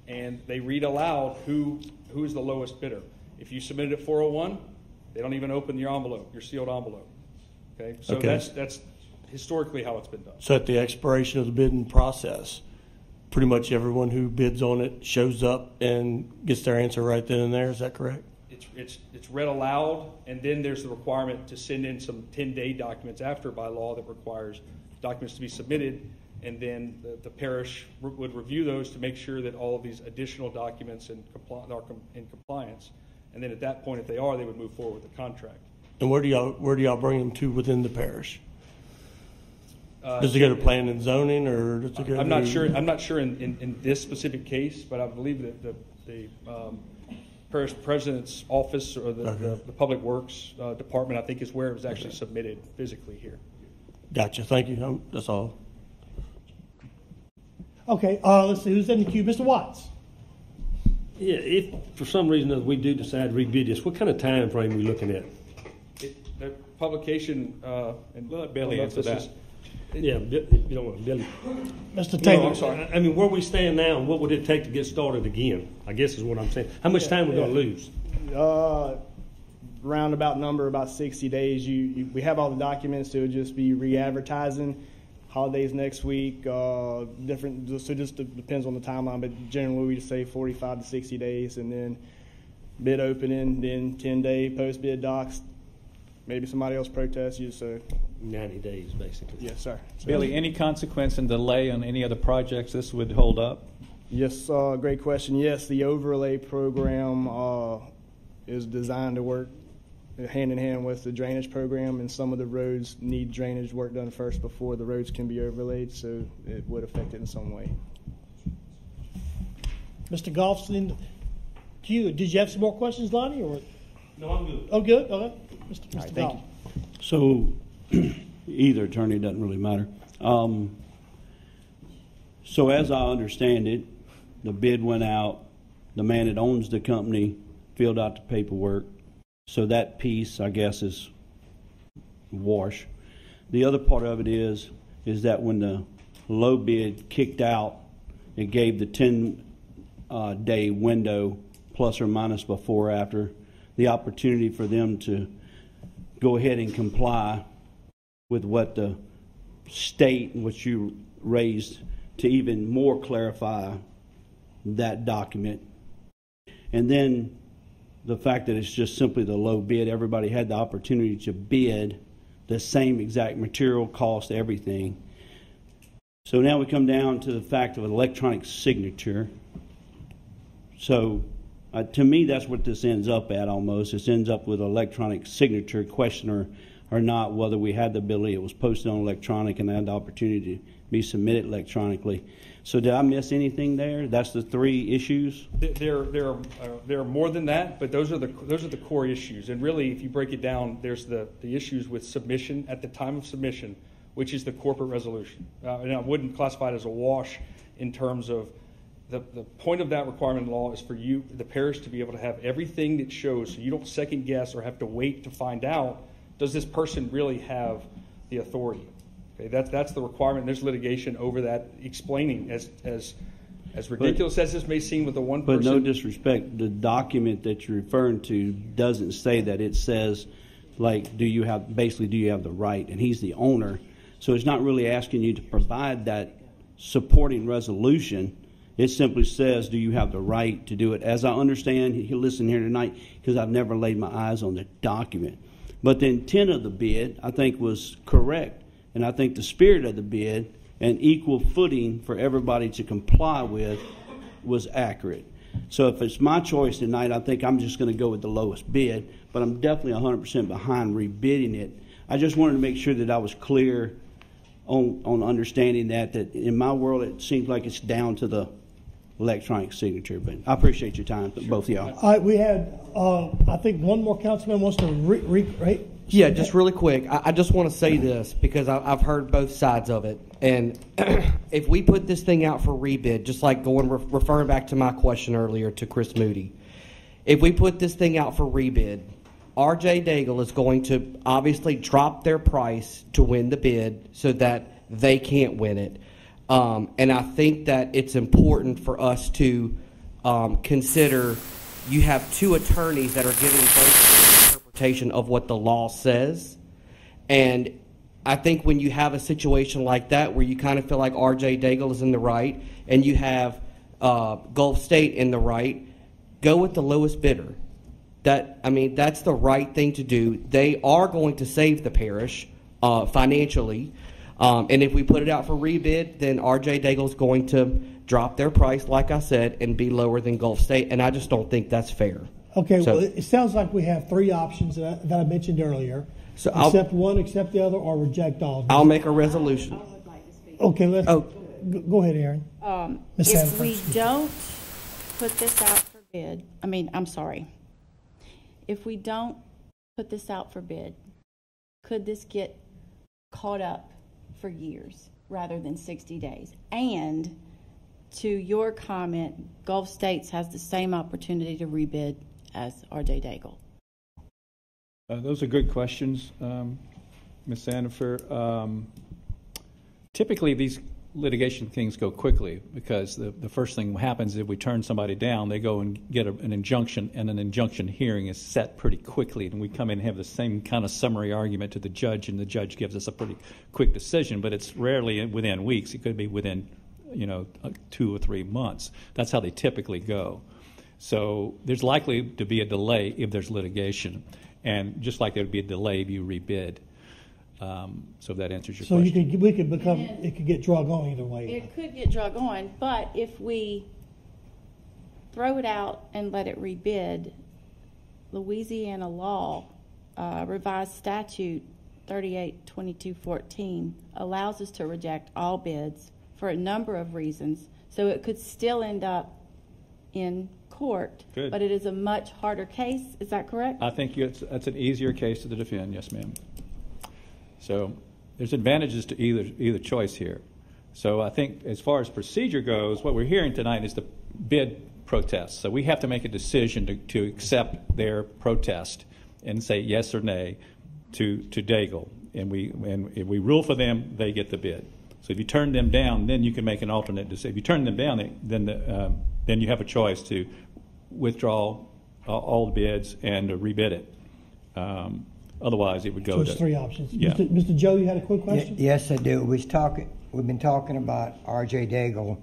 and they read aloud who is the lowest bidder. If you submit it at 401, they don't even open your envelope, your sealed envelope. Okay, so that's historically how it's been done. So at the expiration of the bidding process, pretty much everyone who bids on it shows up and gets their answer right then and there. Is that correct? It's read aloud, and then there's the requirement to send in some 10-day documents after by law that requires documents to be submitted, and then the parish would review those to make sure that all of these additional documents are in compliance. And then at that point, if they are, they would move forward with the contract. And where do y'all bring them to within the parish? Does it go to planning and zoning, or does it go? I'm not sure. I'm not sure in this specific case, but I believe that the parish president's office or the public works department, I think, is where it was actually submitted physically here. Gotcha. Thank you. That's all. Okay. Let's see who's in the queue. Mr. Watts. Yeah. If for some reason we do decide to rebid this, what kind of time frame are we looking at? The publication and let Billy answer that. Yeah, you don't want Billy. Mr. Taylor. No, I'm sorry. I mean, where we stand now, and what would it take to get started again? I guess is what I'm saying. How much time we're going to lose? Roundabout number, about 60 days. We have all the documents. So it would just be re-advertising. Holidays next week. Different. So it just depends on the timeline. But generally, we just say 45 to 60 days, and then bid opening, then 10-day post-bid docs. Maybe somebody else protests you, so 90 days, basically. Yes, sir. Billy, any consequence and delay on any other projects this would hold up? Yes, great question. Yes, the overlay program is designed to work hand in hand with the drainage program, and some of the roads need drainage work done first before the roads can be overlaid, so it would affect it in some way. Mr. Goffstein, did you have some more questions, Lonnie? Or? No, I'm good. Oh, good. Okay. Mr. All right, Goff. thank So either attorney, doesn't really matter. So as I understand it, the bid went out. The man that owns the company filled out the paperwork. So that piece, I guess, is wash. The other part of it is that when the low bid kicked out, it gave the 10-day window, plus or minus before or after, the opportunity for them to go ahead and comply with what the state, which you raised, to even more clarify that document. And then the fact that it's just simply the low bid, everybody had the opportunity to bid the same exact material, cost, everything. So now we come down to the fact of an electronic signature. So to me, that's what this ends up at almost. This ends up with electronic signature, question or not whether we had the ability. It was posted on electronic and had the opportunity to be submitted electronically. So did I miss anything there? That's the three issues? There are more than that, but those are the core issues. And really, if you break it down, there's the issues with submission at the time of submission, which is the corporate resolution. And I wouldn't classify it as a wash in terms of the point of that requirement in law is for you, the parish, to be able to have everything that shows, so you don't second guess or have to wait to find out, does this person really have the authority? Okay, that's the requirement. There's litigation over that, explaining as ridiculous as this may seem with the one person. But no disrespect, the document that you're referring to doesn't say that. It says, like, do you have the right? And he's the owner. So it's not really asking you to provide that supporting resolution. It simply says, do you have the right to do it? As I understand, he'll listen here tonight because I've never laid my eyes on the document. But the intent of the bid, I think, was correct. And I think the spirit of the bid and equal footing for everybody to comply with was accurate. So if it's my choice tonight, I think I'm just going to go with the lowest bid. But I'm definitely 100% behind rebidding it. I just wanted to make sure that I was clear on understanding that in my world it seems like it's down to the electronic signature. But I appreciate your time, both of y'all. All right, we had, I think one more councilman wants to Yeah, just really quick. I just want to say this because I've heard both sides of it. And if we put this thing out for rebid, just like referring back to my question earlier to Chris Moody, if we put this thing out for rebid, R.J. Daigle is going to obviously drop their price to win the bid so that they can't win it. And I think that it's important for us to consider you have two attorneys that are giving both interpretation of what the law says. And I think when you have a situation like that where you kind of feel like R.J. Daigle is in the right and you have Gulf State in the right, go with the lowest bidder. That's the right thing to do. They are going to save the parish financially. And if we put it out for rebid, then R.J. Daigle is going to drop their price, like I said, and be lower than Gulf State. And I just don't think that's fair. Okay, well, it sounds like we have three options that I mentioned earlier. So accept one, accept the other, or reject all. I'll make a resolution. Okay, let's go ahead, Aaron. If we don't put this out for bid, if we don't put this out for bid, could this get caught up for years rather than 60 days? And to your comment, Gulf States has the same opportunity to rebid as R.J. Daigle. Those are good questions, Ms. Sandifer. Typically, these litigation things go quickly because the first thing happens if we turn somebody down, they go and get an injunction, and an injunction hearing is set pretty quickly, and we come in and have the same kind of summary argument to the judge, and the judge gives us a pretty quick decision, but it's rarely within weeks. It could be within 2 or 3 months. That's how they typically go. So there's likely to be a delay if there's litigation, and just like there would be a delay if you rebid. So if that answers your question. So it could get drug on either way. It could get drug on, but if we throw it out and let it rebid, Louisiana law, revised statute 382214, allows us to reject all bids for a number of reasons. So it could still end up in court, Good. but it is a much harder case. Is that correct? I think that's an easier case to defend, yes, ma'am. So there's advantages to either choice here. So I think as far as procedure goes, what we're hearing tonight is the bid protest. So we have to make a decision to accept their protest and say yes or nay to Daigle. And if we rule for them, they get the bid. So if you turn them down, then you can make an alternate decision. If you turn them down, then you have a choice to withdraw all the bids and to rebid it. Otherwise, it would go So to... it's three options. Yeah. Mr. Joe, you had a quick question? Yes, I do. We've been talking about R.J. Daigle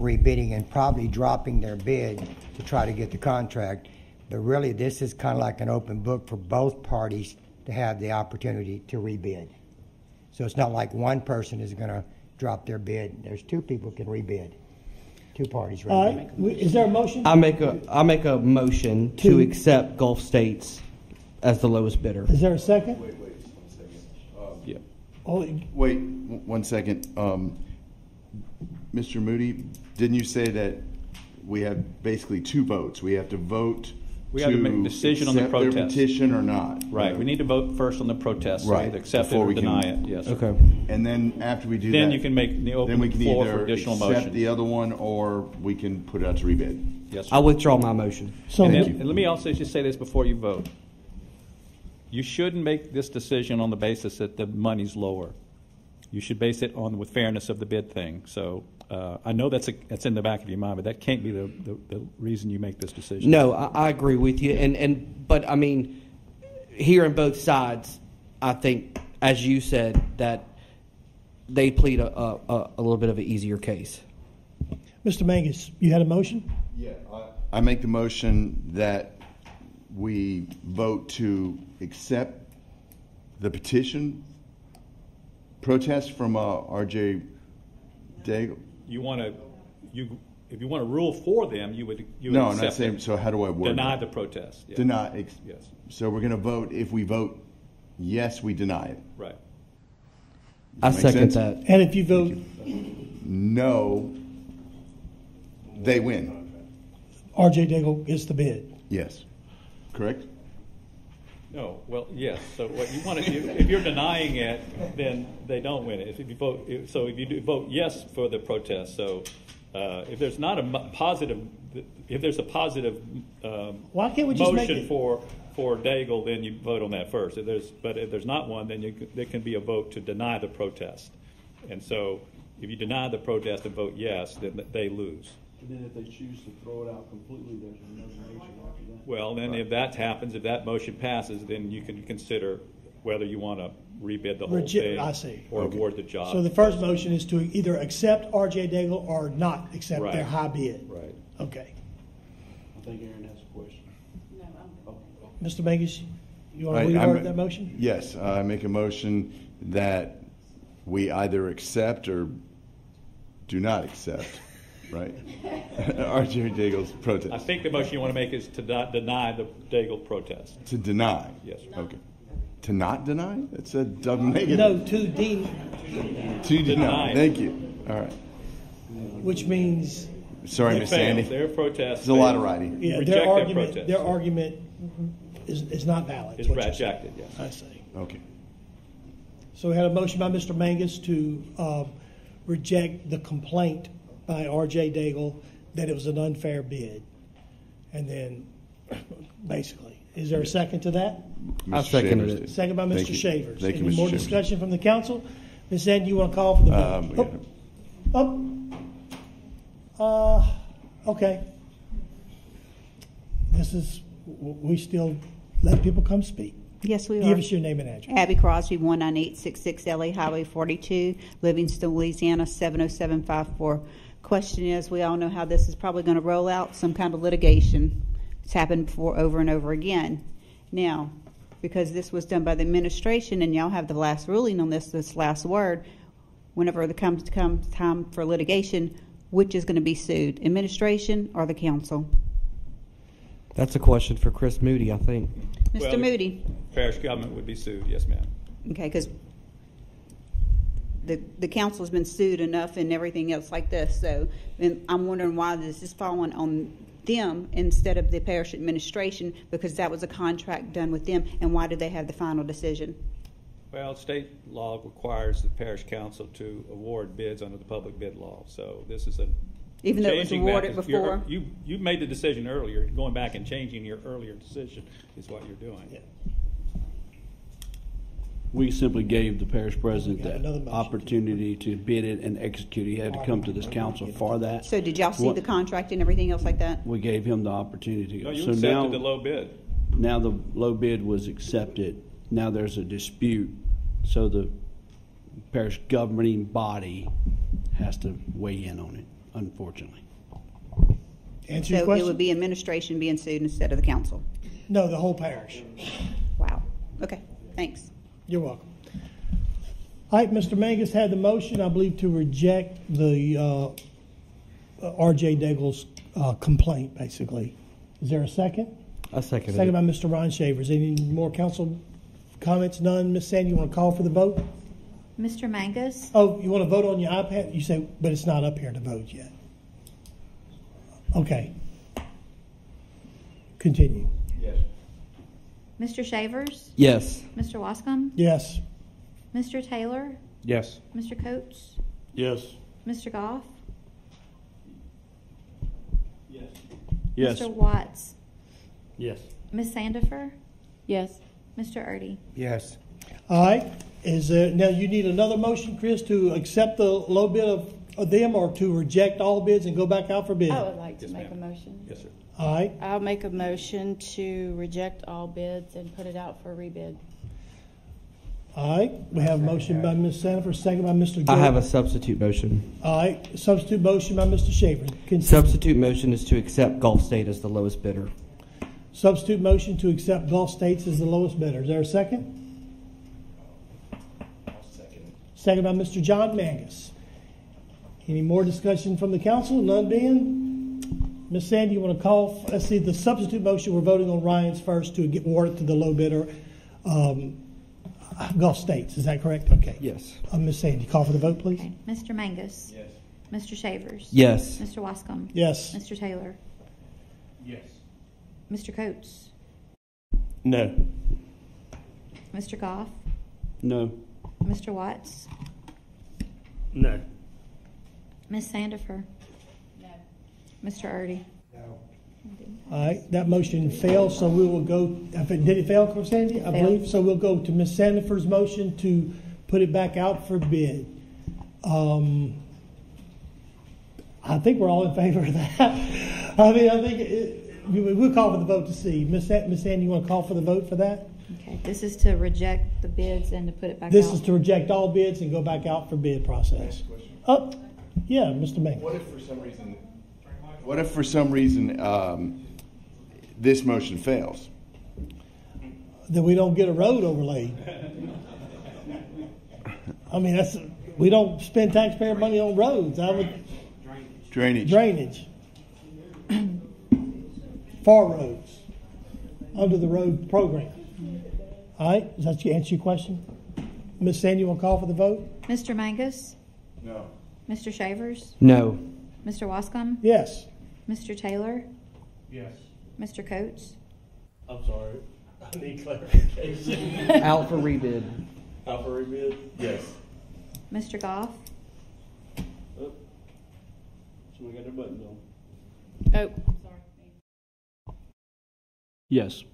rebidding and probably dropping their bid to try to get the contract. But really, this is kind of like an open book for both parties to have the opportunity to rebid. So it's not like one person is going to drop their bid. There's two people can rebid. Two parties. All right. Is there a motion? I make a motion to accept Gulf States as the lowest bidder. Is there a second? Wait 1 second. Yeah. Wait 1 second. Mr. Moody, didn't you say that we have basically two votes? We have to vote We have to make a decision on the accept their protest. petition or not. Right. We need to vote first on the protest. Right. So either accept Before it or we can- deny it. Yes. Okay. And then after we do Then that, you can make the open then we can floor either for additional accept motions. the other one or we can put it out to rebid. Yes. I withdraw my motion. So And let me also just say this before you vote. You shouldn't make this decision on the basis that the money's lower. You should base it on the fairness of the bid thing. So I know that's in the back of your mind, but that can't be the reason you make this decision. No, I agree with you. But I mean, hearing both sides, I think, as you said, that they plead a little bit of an easier case. Mr. Mangus, you had a motion? Yeah, I make the motion that we vote to accept the petition protest from R.J. Daigle. If you want to rule for them, you would No, I'm accept not saying. it. So how do I word Deny it? the protest. Yeah. Deny. Yes. So we're going to vote. If we vote yes, we deny it. Right. I Does that second make sense? that. And if you vote No, they win. R.J. Daigle gets the bid. Yes. Correct? No. Well, yes. So what you want to, if you're denying it, then they don't win it. If you vote, so if you do vote yes for the protest, so if there's not a positive, if there's a positive Why can't we just make motion it? for Daigle, then you vote on that first. If there's not one, then there can be a vote to deny the protest. And so if you deny the protest and vote yes, then they lose. And then if they choose to throw it out completely, there's another motion after that. Well, then if that happens, if that motion passes, then you can consider whether you want to rebid the whole thing. I see. Or award the job. So the first motion is to either accept R.J. Daigle or not accept Right. their high bid. Right. Okay. I think Aaron has a question. Mr. Mangus, you want to Right, reword that motion? Yes, I make a motion that we either accept or do not accept, right? R.J. Daigle's protest. I think the motion you want to make is to deny the Daigle protest. To deny? Yes. Okay. To not deny? That's a double negative. No, to D, To deny. Deny. Thank you. All right. which means Sorry, They Miss failed. Sandy. Their protest. There's a lot of failed. writing. yeah, Reject their their argument. protest. Their argument is not valid. It's what you're saying. rejected, yes. I see. Okay. So we had a motion by Mr. Mangus to reject the complaint by R.J. Daigle that it was an unfair bid. And then, basically, is there a second to that? I Mr. seconded Shavers it. did. Second by Thank Mr. you. Shavers. Thank you, Any Mr. more Shavers. discussion from the council? Ms. Sandy, you want to call for the vote? Okay. This is, we still let people come speak. Yes, we are. Give us your name and address. Abby Crosby, 19866 LA Highway 42, Livingston, Louisiana, 70754. Question is, we all know how this is probably going to roll out, some kind of litigation. It's happened before over and over again. Now, because this was done by the administration and y'all have the last ruling on this last word, whenever it comes time for litigation, which is going to be sued, administration or the council? That's a question for Chris Moody, I think. Mr. Well, Moody. Parish government would be sued, yes, ma'am. Okay, because the council's been sued enough and everything else like this. So and I'm wondering why this is falling on them instead of the parish administration, because that was a contract done with them. And why did they have the final decision? Well, state law requires the parish council to award bids under the public bid law. So this is a Even though it was changing that, awarded 'cause before? you made the decision earlier. Going back and changing your earlier decision is what you're doing. Yeah. We simply gave the parish president We got another the motion. opportunity to bid it and execute. He had to come to this council for that. So did y'all see What- the contract and everything else like that? We gave him the opportunity to No, go. you So accepted now, the low bid. now the low bid was accepted. Now there's a dispute. So the parish governing body has to weigh in on it, unfortunately. Answer your So it question? would be administration being sued instead of the council. No, the whole parish. Wow. Okay, thanks. You're welcome. All right, Mr. Mangus had the motion, I believe, to reject the R.J. Daigle's complaint, basically. Is there a second? I second Second it. by Mr. Ron Shavers. Any more council comments? None. Ms. Sandy, you want to call for the vote? Mr. Mangus, Oh, you want to vote on your iPad? You say, but it's not up here to vote yet. Okay. Continue. Mr. Shavers, Yes. Mr. Wascom, Yes. Mr. Taylor, Yes. Mr. Coates, Yes. Mr. Goff, Yes. Mr. Watts, Yes. Ms. Sandifer, Yes. Mr. Erdy. Yes. All right. Is there, now you need another motion, Chris, to accept the low bid of them or to reject all bids and go back out for bid? I would like to Yes, make a ma'am. motion. Yes, sir. All right. I'll make a motion to reject all bids and put it out for rebid. All right. We have a motion by Ms. Sandifer, second by Mr. Jordan. I have a substitute motion. All right. Substitute motion by Mr. Shaver. Continue. Substitute motion is to accept Gulf State as the lowest bidder. Substitute motion to accept Gulf States as the lowest bidder. Is there a second? Second by Mr. John Mangus. Any more discussion from the council? None being? Ms. Sandy, you want to call? Let's see, the substitute motion, we're voting on Ryan's first to get awarded to the low bidder, Gulf States. Is that correct? Okay. Yes. Ms. Sandy, call for the vote, please. Okay. Mr. Mangus. Yes. Mr. Shavers. Yes. Mr. Wascom. Yes. Mr. Taylor. Yes. Mr. Coates. No. Mr. Goff. No. Mr. Watts. No. Ms. Sandifer. No. Mr. Erdy. All right, that motion fails, so we will go, did it fail, Sandy? I Failed. believe, so we'll go to Ms. Sandifer's motion to put it back out for bid. I think we're all in favor of that. I mean, I think we'll call for the vote to see. Ms. Sandy, you want to call for the vote for that? Okay, this is to reject the bids and to put it back This out. is to reject all bids and go back out for bid process. Oh, yeah, Mr. Mangus. What if for some reason this motion fails? Then we don't get a road overlaid. I mean, we don't spend taxpayer money on roads. Drainage. Far roads. Under the road program. All right, does that answer your question? Ms. Sandy, you want to call for the vote? Mr. Mangus. No. Mr. Shavers. No. Mr. Wascom. Yes. Mr. Taylor. Yes. Mr. Coates. I'm sorry. I need clarification. Out for rebid. Out for rebid? Yes. Mr. Goff. Oh. Somebody got their buttons on. Oh, sorry. Yes.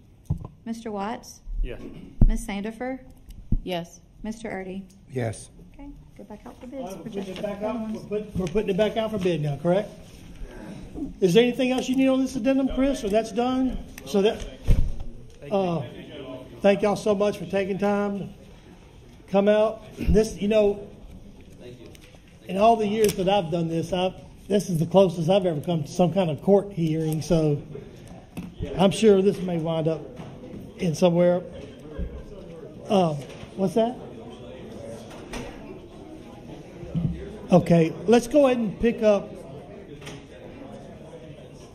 Mr. Watts. Yes. Ms. Sandifer. Yes. Mr. Erdy. Yes. Okay, go back out for bids. All right, we're Reject putting it the back other out. ones. We're putting it back out for bid now, correct? Is there anything else you need on this addendum, Chris, or that's done? So that. Thank y'all so much for taking time to come out. This, in all the years that I've done this, this is the closest I've ever come to some kind of court hearing. So I'm sure this may wind up in somewhere. What's that? Okay, let's go ahead and pick up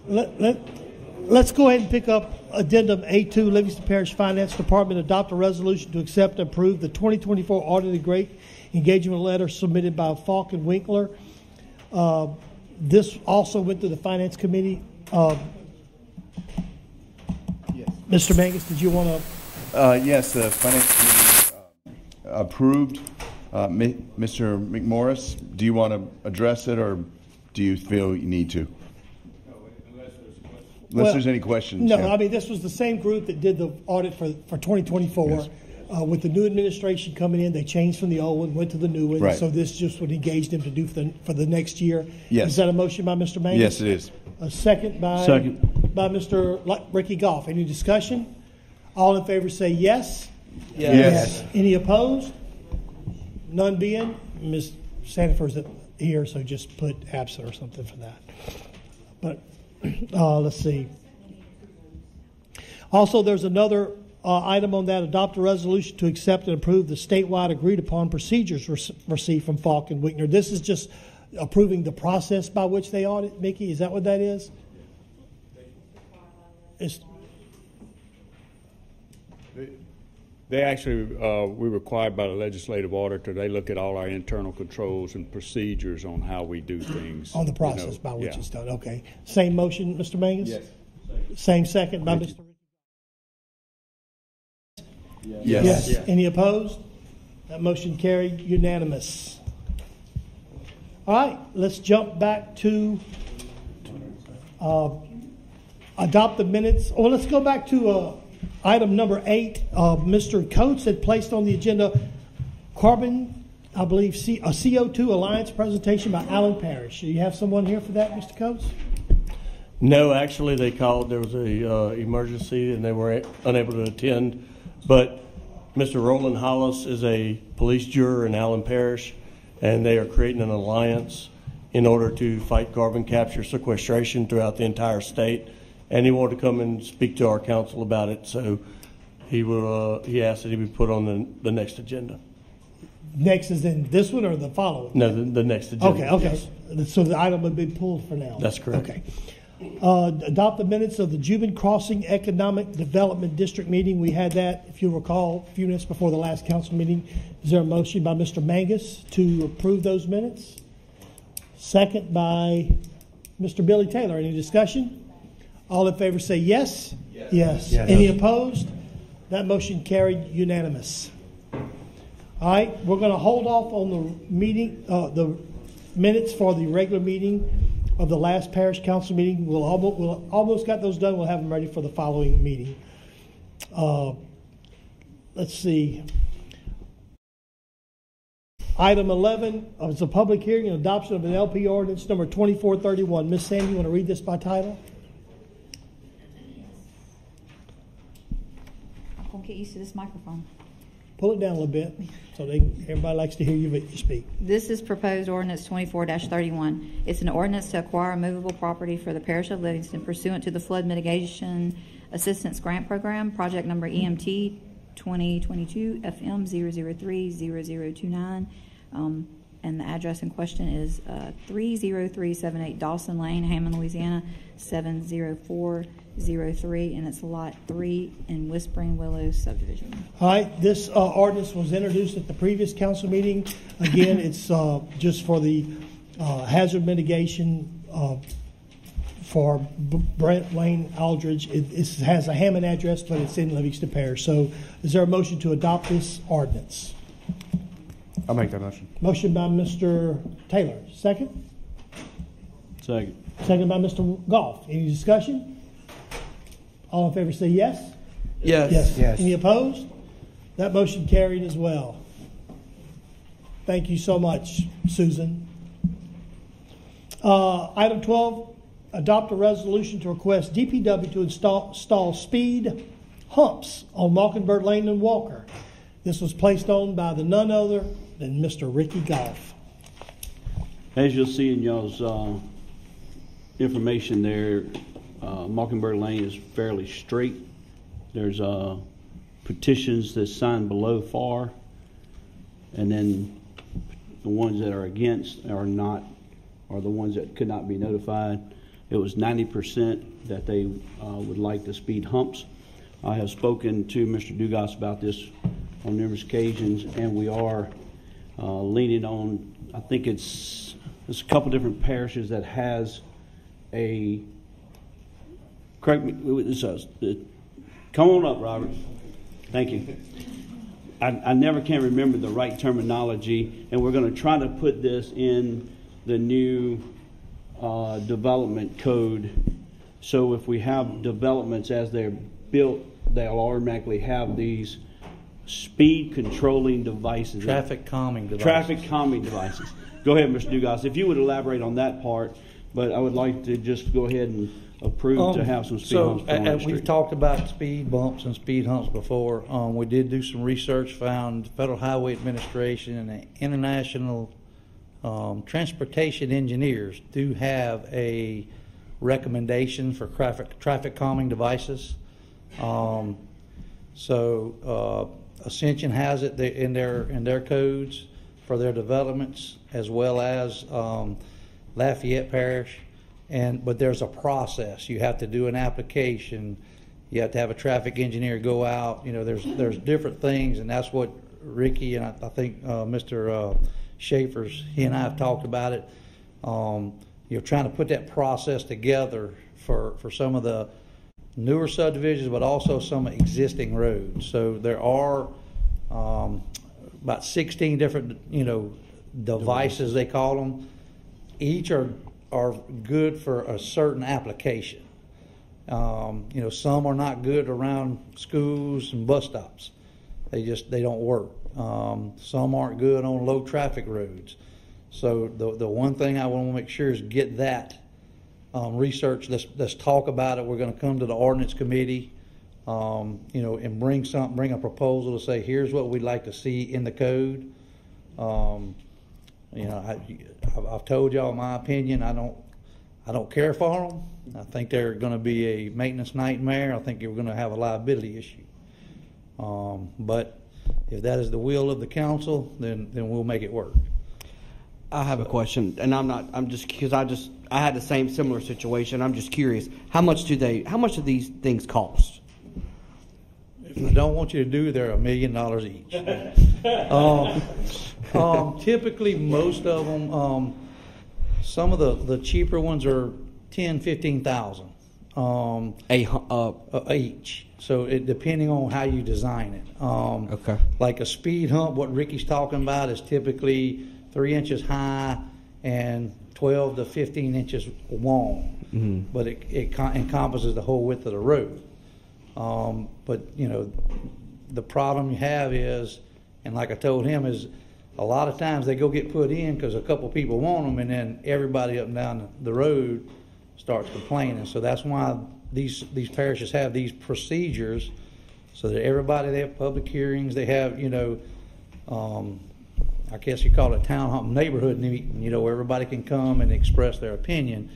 Let's go ahead and pick up Addendum A2, Livingston Parish Finance Department adopt a resolution to accept and approve the 2024 audited great engagement letter submitted by Falk and Winkler. This also went to the Finance Committee. Yes. Mr. Mangus, did you want to? Yes, the Finance Committee approved. Mr. McMorris, do you want to address it, or do you feel you need to? Unless there's any questions. No, yeah. I mean, this was the same group that did the audit for 2024. Yes. With the new administration coming in, they changed from the old one, went to the new one. Right. So this just would engage them to do for the next year. Yes. Is that a motion by Mr. Mangus? Yes, it is. A second by Mr. Ricky Goff. Any discussion? All in favor say yes. Yes. Any opposed? None being. Ms. Sanford's here, so just put absent or something for that. But let's see. Also, there's another item on that. Adopt a resolution to accept and approve the statewide agreed upon procedures received from Falk and Winkler. This is just approving the process by which they audit. Mickey, is that what that is? They actually, we're required by the legislative auditor. They look at all our internal controls and procedures on how we do things. On the process by which it's done. Okay. Same motion, Mr. Mangus? Yes. Same second by Mr. Yes. Yes. Any opposed? That motion carried unanimous. All right, let's jump back to adopt the minutes. Well, let's go back to item number 8. Mr. Coates had placed on the agenda carbon, I believe, a CO2 Alliance presentation by Allen Parish. Do you have someone here for that, Mr. Coates? No, actually, they called. There was a emergency, and they were unable to attend. But Mr. Roland Hollis is a police juror in Allen Parish, and they are creating an alliance in order to fight carbon capture sequestration throughout the entire state. And he wanted to come and speak to our council about it, so he asked that he be put on the next agenda. Next is in this one or the following? No, the next agenda. Okay. Yes. So the item would be pulled for now. That's correct. Okay. Adopt the minutes of the Juban Crossing Economic Development District meeting. We had that, if you recall, a few minutes before the last council meeting. Is there a motion by Mr. Mangus to approve those minutes? Second by Mr. Billy Taylor. Any discussion? All in favor say yes. Yes. Any opposed? That motion carried unanimous. All right, we're going to hold off on the meeting, the minutes for the regular meeting of the last parish council meeting. We'll almost got those done. We'll have them ready for the following meeting. Let's see. Item 11 is a public hearing and adoption of an LP ordinance number 2431. Ms. Sandy, you want to read this by title? I'm going to get used to this microphone. Pull it down a little bit so everybody likes to hear you speak. This is proposed ordinance 24-31. It's an ordinance to acquire movable property for the parish of Livingston pursuant to the Flood Mitigation Assistance Grant Program, project number EMT 2022 FM 0030029. And the address in question is 30378 Dawson Lane, Hammond, Louisiana 70403, and it's Lot 3 in Whispering Willows subdivision. All right, this ordinance was introduced at the previous council meeting. Again, it's just for the hazard mitigation for Brent Lane Aldridge. It has a Hammond address, but it's in Livingston Parish. So is there a motion to adopt this ordinance? I'll make that motion. Motion by Mr. Taylor. Second? Second. Second by Mr. Goff. Any discussion? All in favor say yes? Yes. Any opposed? That motion carried as well. Thank you so much, Susan. Item 12, adopt a resolution to request DPW to install speed humps on Mockingbird Lane and Walker. This was placed on by the none other than Mr. Ricky Goff. As you'll see in y'all's information there, Mockingbird Lane is fairly straight. There's petitions that's signed below FAR, and then the ones that are against are the ones that could not be notified. It was 90% that they would like the speed humps. I have spoken to Mr. Dugas about this on numerous occasions, and we are leaning on, I think there's a couple different parishes that has correct me, come on up, Robert. Thank you. I never can remember the right terminology, and we're going to try to put this in the new development code. So if we have developments as they're built, they'll automatically have these speed controlling devices. Traffic calming devices. Traffic calming devices. Go ahead, Mr. Dugas. If you would elaborate on that part, but I would like to just go ahead and approve to have some speed humps on the street. We've talked about speed bumps and speed humps before. We did do some research, found Federal Highway Administration and the International Transportation Engineers do have a recommendation for traffic calming devices. Ascension has it in their codes for their developments, as well as Lafayette Parish. But there's a process. You have to do an application. You have to have a traffic engineer go out. There's different things, and that's what Ricky and I think Mr. Schaefer's, he and I have talked about it. You're trying to put that process together for some of the newer subdivisions, but also some existing roads. So there are about 16 different, devices they call them. Each are good for a certain application. Some are not good around schools and bus stops. They don't work. Some aren't good on low traffic roads. So the one thing I want to make sure is get that research. Let's talk about it. We're going to come to the ordinance committee, and bring a proposal to say, here's what we'd like to see in the code. I've told y'all my opinion. I don't care for them. I think they're going to be a maintenance nightmare. I think you're going to have a liability issue. But if that is the will of the council, then we'll make it work. I have a question, and I had the same similar situation. I'm just curious, how much do these things cost? If I don't want you to do, they're $1 million each. Typically, most of them, some of the cheaper ones are $10,000-15,000 each. So depending on how you design it. Okay. Like a speed hump, what Ricky's talking about is typically 3 inches high and 12 to 15 inches long. Mm-hmm. But it encompasses the whole width of the road. But the problem you have is, and like I told him, is a lot of times they go get put in because a couple people want them, and then everybody up and down the road starts complaining. So that's why these parishes have these procedures, so that everybody, they have public hearings, they have I guess you call it town hall neighborhood meeting, where everybody can come and express their opinion,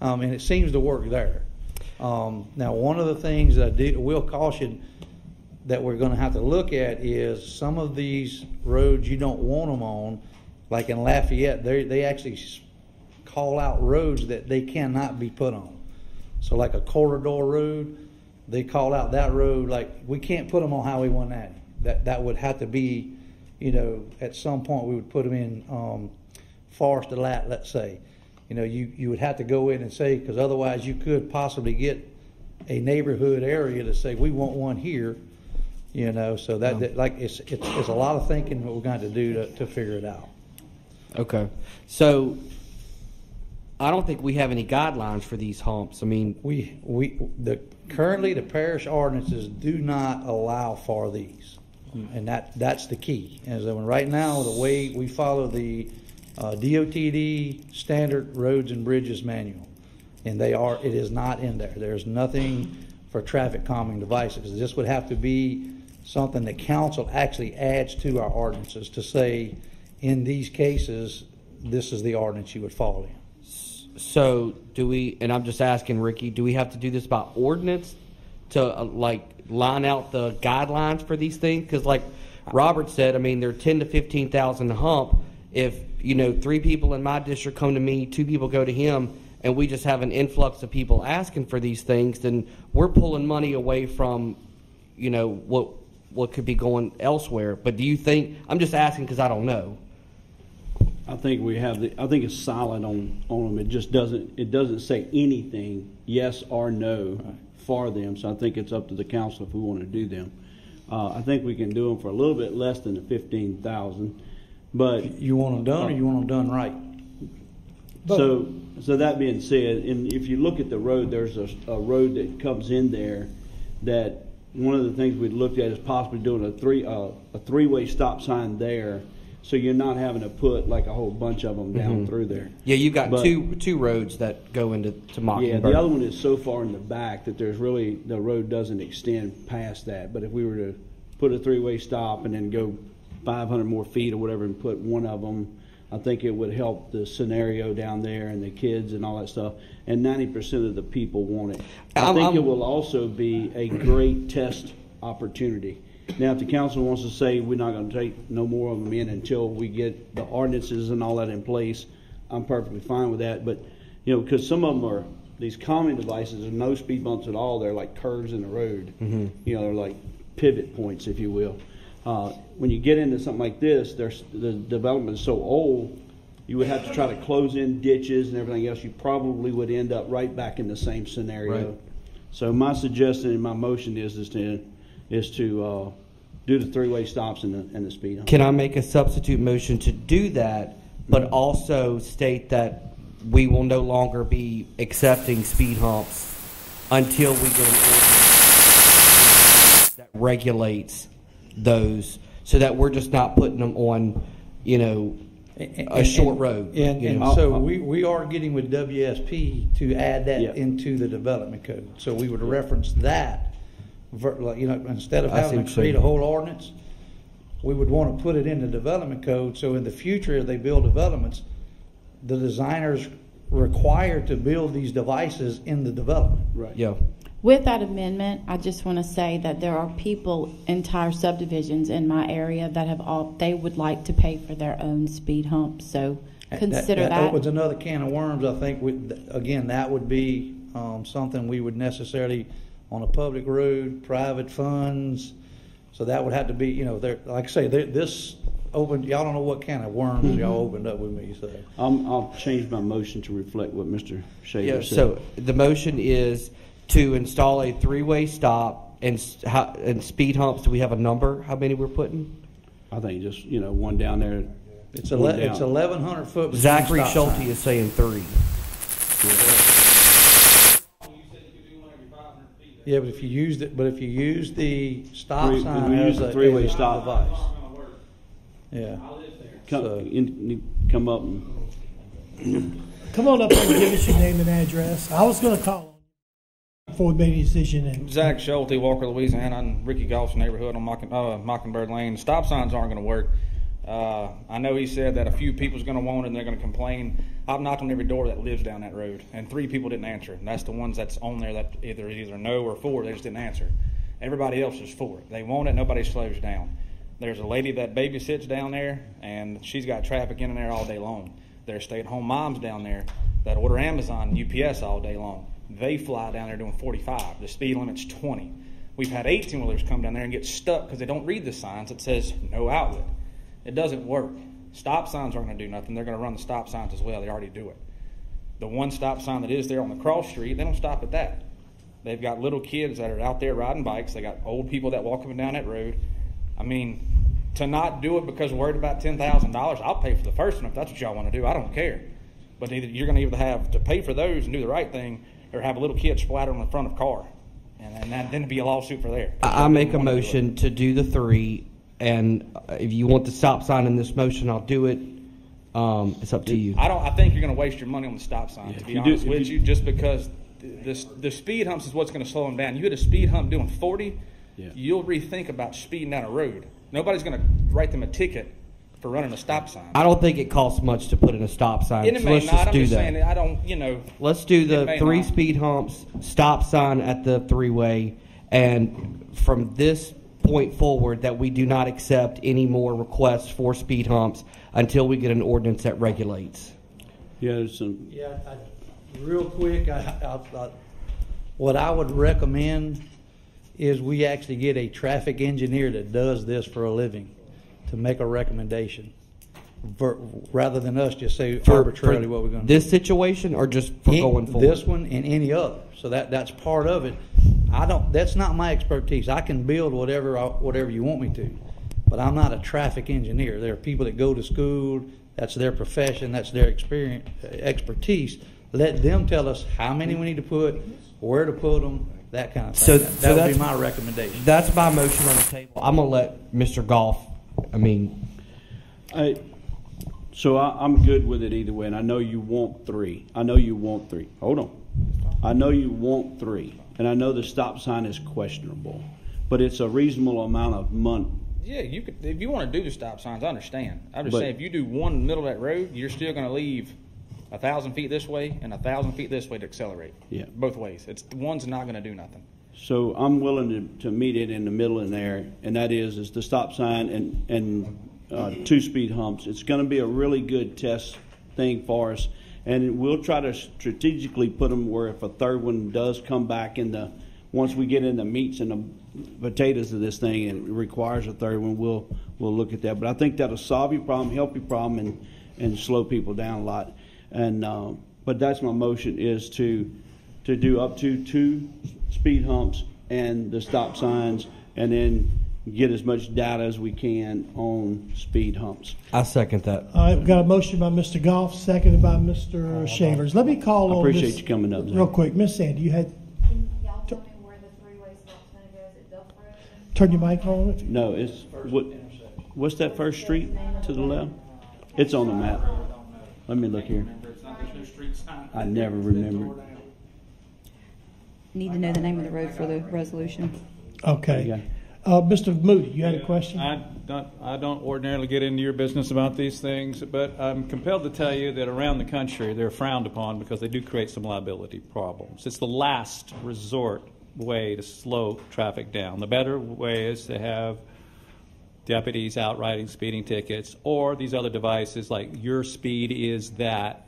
and it seems to work there. Now, one of the things that I will caution that we're going to have to look at is some of these roads you don't want them on, like in Lafayette, they actually call out roads that they cannot be put on. So like a corridor road, they call out that road, like we can't put them on Highway 190. That would have to be, at some point we would put them in Forest to Lat, let's say. You would have to go in and say, because otherwise you could possibly get a neighborhood area to say we want one here, So that like it's a lot of thinking what we're going to do to figure it out. Okay, so I don't think we have any guidelines for these humps. I mean, currently the parish ordinances do not allow for these, and that's the key. As right now, the way we follow the DOTD standard roads and bridges manual, and it is not in there. There's nothing for traffic calming devices. This would have to be something that council actually adds to our ordinances to say, in these cases, this is the ordinance you would follow in. So do we, and I'm just asking Ricky, do we have to do this by ordinance to line out the guidelines for these things? Because like Robert said, I mean, they're 10 to 15,000 a hump. If 3 people in my district come to me, 2 people go to him, and we just have an influx of people asking for these things, then we're pulling money away from, what could be going elsewhere. But do you think, I'm just asking because I don't know. I think I think it's silent on them. It just doesn't say anything, yes or no, for them. So I think it's up to the council if we want to do them. I think we can do them for a little bit less than the $15,000. But you want them done, or you want them done right? So that being said, and if you look at the road, there's a road that comes in there that one of the things we looked at is possibly doing a three-way stop sign there, so you're not having to put like a whole bunch of them down through there. Yeah, you've got two roads that go into Mockingbird. Yeah, the other one is so far in the back that the road doesn't extend past that. But if we were to put a three-way stop and then go 500 more feet or whatever and put one of them, I think it would help the scenario down there and the kids and all that stuff. And 90% of the people want it. I think it will also be a great test opportunity. Now, if the council wants to say we're not going to take no more of them in until we get the ordinances and all that in place, I'm perfectly fine with that. But, because some of them are these calming devices and no speed bumps at all. They're like curves in the road. They're like pivot points, if you will. When you get into something like this, the development is so old, you would have to try to close in ditches and everything else. You probably would end up right back in the same scenario. Right. So my suggestion in my motion is to do the three-way stops and the speed hump. Can I make a substitute motion to do that, but also state that we will no longer be accepting speed humps until we get an ordinance that regulates those, so that we're just not putting them on, a short road. And so we are getting with WSP to add that into the development code. So we would reference that. Instead of having to create a whole ordinance, we would want to put it in the development code. So in the future, as they build developments, the designers required to build these devices in the development. Right. Yeah. With that amendment, I just want to say that there are people, entire subdivisions in my area that they would like to pay for their own speed humps. So consider that. That opens another can of worms. I think that would be something we would necessarily, on a public road, private funds. So that would have to be, like I say, this opened. Y'all don't know what kind of worms y'all opened up with me. So I'll change my motion to reflect what Mr. Shaver said. So the motion is to install a three-way stop and speed humps. Do we have a number? How many we're putting? I think just one down there. It's 1,100 foot. Zachary Schulte is saying 3. Yeah, but if you use the stop sign as a three-way stop device, yeah. Come up and come on up and give us your name and address. I was going to call before we made a decision. And Zach Schulte, Walker, Louisiana, in Ricky Goff's neighborhood on Mockingbird Lane. Stop signs aren't going to work. I know he said that a few people's going to want it and they're going to complain. I've knocked on every door that lives down that road, and 3 people didn't answer. And that's the ones that's on there that either no or for. They just didn't answer. Everybody else is for it. They want it. Nobody slows down. There's a lady that babysits down there, and she's got traffic in and there all day long. There's stay-at-home moms down there that order Amazon and UPS all day long. They fly down there doing 45. The speed limit's 20. We've had 18-wheelers come down there and get stuck because they don't read the signs that says no outlet. It doesn't work. Stop signs aren't going to do nothing. They're going to run the stop signs as well. They already do it. The one stop sign that is there on the cross street, they don't stop at that. They've got little kids that are out there riding bikes. They got old people that walk up and down that road. I mean, to not do it because we're worried about $10,000, I'll pay for the first one if that's what y'all want to do. I don't care. But you're going to either have to pay for those and do the right thing, or have a little kid splatter on the front of a car, and then it'd be a lawsuit for there. I make a motion to do the 3, and if you want the stop sign in this motion, I'll do it. It's up to you. I think you're going to waste your money on the stop sign, to be honest with you, just because the speed humps is what's going to slow them down. You hit a speed hump doing 40, you'll rethink about speeding down a road. Nobody's going to write them a ticket for running a stop sign. I don't think it costs much to put in a stop sign. And it may not. I'm just saying, I don't, Let's do the 3 speed humps, stop sign at the 3-way, and from this point forward that we do not accept any more requests for speed humps until we get an ordinance that regulates. Yeah, there's some. Yeah, Real quick, what I would recommend is we actually get a traffic engineer that does this for a living to make a recommendation, rather than us just say arbitrarily what we're going to do. This situation, or just for going forward? This one and any other. So that's part of it. That's not my expertise. I can build whatever you want me to, but I'm not a traffic engineer. There are people that go to school. That's their profession. That's their expertise. Let them tell us how many we need to put, where to put them, that kind of thing. That would be my recommendation. That's my motion on the table. I'm going to let Mr. Goff, So I'm good with it either way, and I know you want 3. Hold on. I know you want 3, and I know the stop sign is questionable, but it's a reasonable amount of money. Yeah, you could, if you want to do the stop signs, I understand. I'm just saying, if you do one in the middle of that road, you're still going to leave 1,000 feet this way and 1,000 feet this way to accelerate. Yeah, both ways. One's not going to do nothing. So I'm willing to meet it in the middle in there, and that is the stop sign and 2 speed humps. It's going to be a really good test thing for us, and we'll try to strategically put them where if a third one does come back once we get in the meats and the potatoes of this thing and it requires a third one, we'll look at that. But I think that'll solve your problem, help your problem, and slow people down a lot. And but that's my motion, is to do up to 2 speed humps and the stop signs, and then get as much data as we can on speed humps. I second that. All right, we've got a motion by Mr. Goff, seconded by Mr. Shavers. Let me call on. I appreciate you coming up, Zach. Real quick. Miss Sandy, you had. Y'all tell me where the 3-way stop's going to go. Is it Duff Road? Turn your mic on. No, it's what's that first street to the left? It's on the map. Let me look here. I never remember. Need to know the name of the road for the resolution. Okay. Mr. Moody, you had a question? I don't ordinarily get into your business about these things, but I'm compelled to tell you that around the country they're frowned upon because they do create some liability problems. It's the last resort way to slow traffic down. The better way is to have deputies out writing speeding tickets, or these other devices like your speed is that.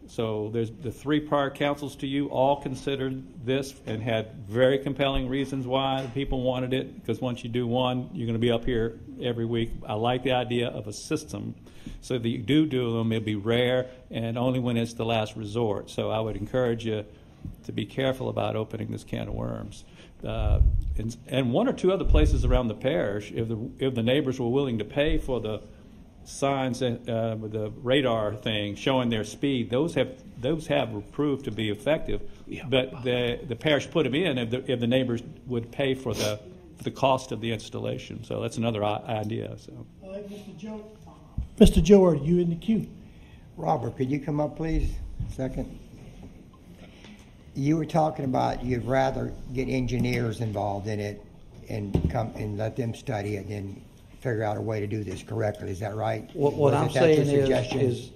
So there's the 3 prior councils to you all considered this and had very compelling reasons why people wanted it, because once you do one, you're going to be up here every week. I like the idea of a system so that you do them. It'll be rare and only when it's the last resort. So I would encourage you to be careful about opening this can of worms. And 1 or 2 other places around the parish, if the neighbors were willing to pay for the signs with the radar thing showing their speed, those have proved to be effective. Yeah. But the parish put them in if the neighbors would pay for the cost of the installation. So that's another idea. So, all right, Mr. Joe, are you in the queue? Robert, could you come up, please? Second. You were talking about you'd rather get engineers involved in it and let them study it and figure out a way to do this correctly. Is that right? What I'm saying is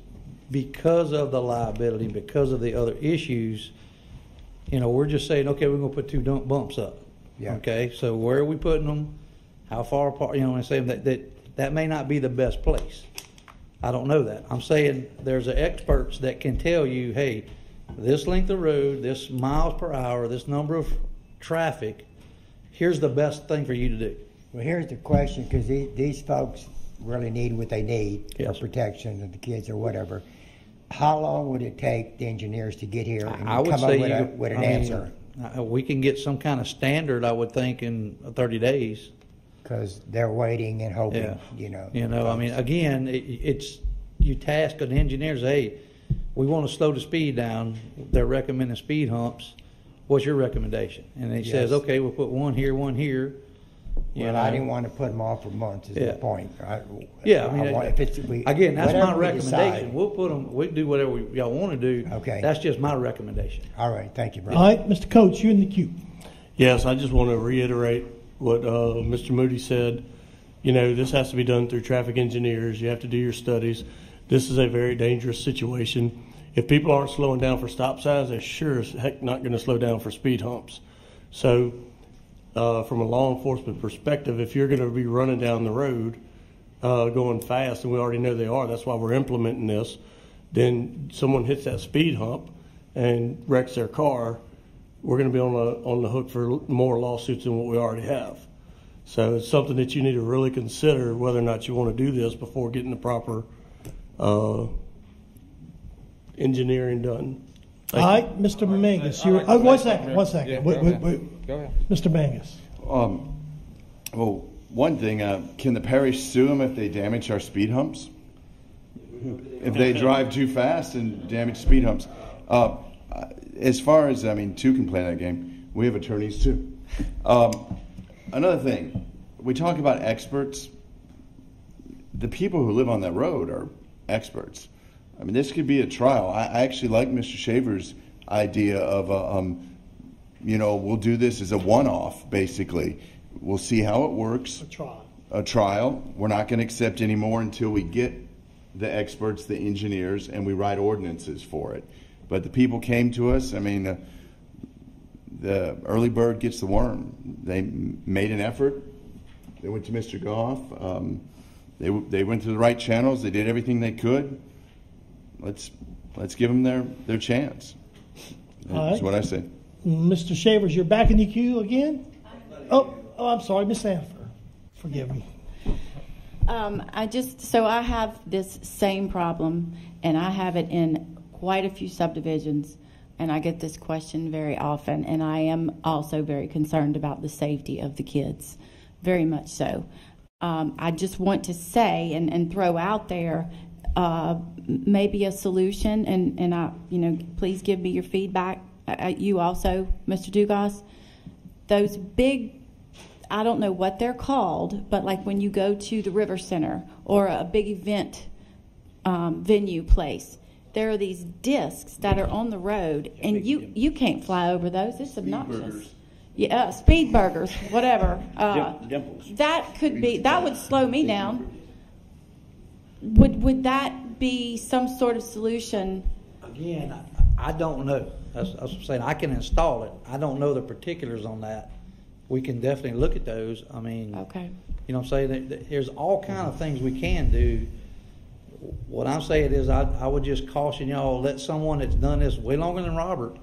because of the liability, because of the other issues, we're just saying, okay, we're going to put 2 bumps up. Yeah. Okay, so where are we putting them? How far apart? I'm saying that may not be the best place. I don't know that. I'm saying there's experts that can tell you, hey, this length of road, this miles per hour, this number of traffic, here's the best thing for you to do. Well, here's the question, because these folks really need what they need for protection of the kids or whatever. How long would it take the engineers to get here and come up with an answer? We can get some kind of standard, I would think, in 30 days. Because they're waiting and hoping, Again, it's you task an engineer, hey, we want to slow the speed down. They're recommending speed humps. What's your recommendation? And he says, okay, we'll put 1 here, 1 here. I didn't want to put them off for months. Is the point? Again, that's my recommendation. We'll put them. We do whatever y'all want to do. Okay, that's just my recommendation. All right, thank you, brother. All right, Mr. Coates, you're in the queue. Yes, I just want to reiterate what Mr. Moody said. This has to be done through traffic engineers. You have to do your studies. This is a very dangerous situation. If people aren't slowing down for stop signs, they're sure as heck not going to slow down for speed humps. So, from a law enforcement perspective, if you're going to be running down the road going fast, and we already know they are, that's why we're implementing this, then someone hits that speed hump, and wrecks their car, we're going to be on the hook for more lawsuits than what we already have. So it's something that you need to really consider whether or not you want to do this before getting the proper engineering done. All right, Mr. Mangus. One second. Yeah, Wait. go ahead. Mr. Mangus. Well, one thing, can the parish sue them if they damage our speed humps? If they drive too fast and damage speed humps? As far as, two can play that game. We have attorneys too. Another thing, we talk about experts. The people who live on that road are experts. This could be a trial. I actually like Mr. Shaver's idea of, we'll do this as a one-off, basically. We'll see how it works. A trial. We're not going to accept any more until we get the experts, the engineers, and we write ordinances for it. But the people came to us. The early bird gets the worm. They made an effort. They went to Mr. Goff. They went to the right channels. They did everything they could. Let's give them their chance. That's what I say. Mr. Shavers, you're back in the queue again? Oh, I'm sorry, Miss Sanford. Forgive me. I have this same problem, and I have it in quite a few subdivisions, and I get this question very often, and I am also very concerned about the safety of the kids, very much so. I just want to say and throw out there maybe a solution, and I, please give me your feedback. You also, Mr. Dugas, those big, I don't know what they're called, but like when you go to the River Center or a big event venue place, there are these discs that are on the road, and you can't fly over those. It's obnoxious. Yeah, speed burgers, whatever. That would slow me down. Would that be some sort of solution? Again, I don't know. That's what I'm saying. I can install it. I don't know the particulars on that. We can definitely look at those. Okay. You know what I'm saying? There's all kind of things we can do. What I'm saying is I would just caution y'all, let someone that's done this way longer than Robert,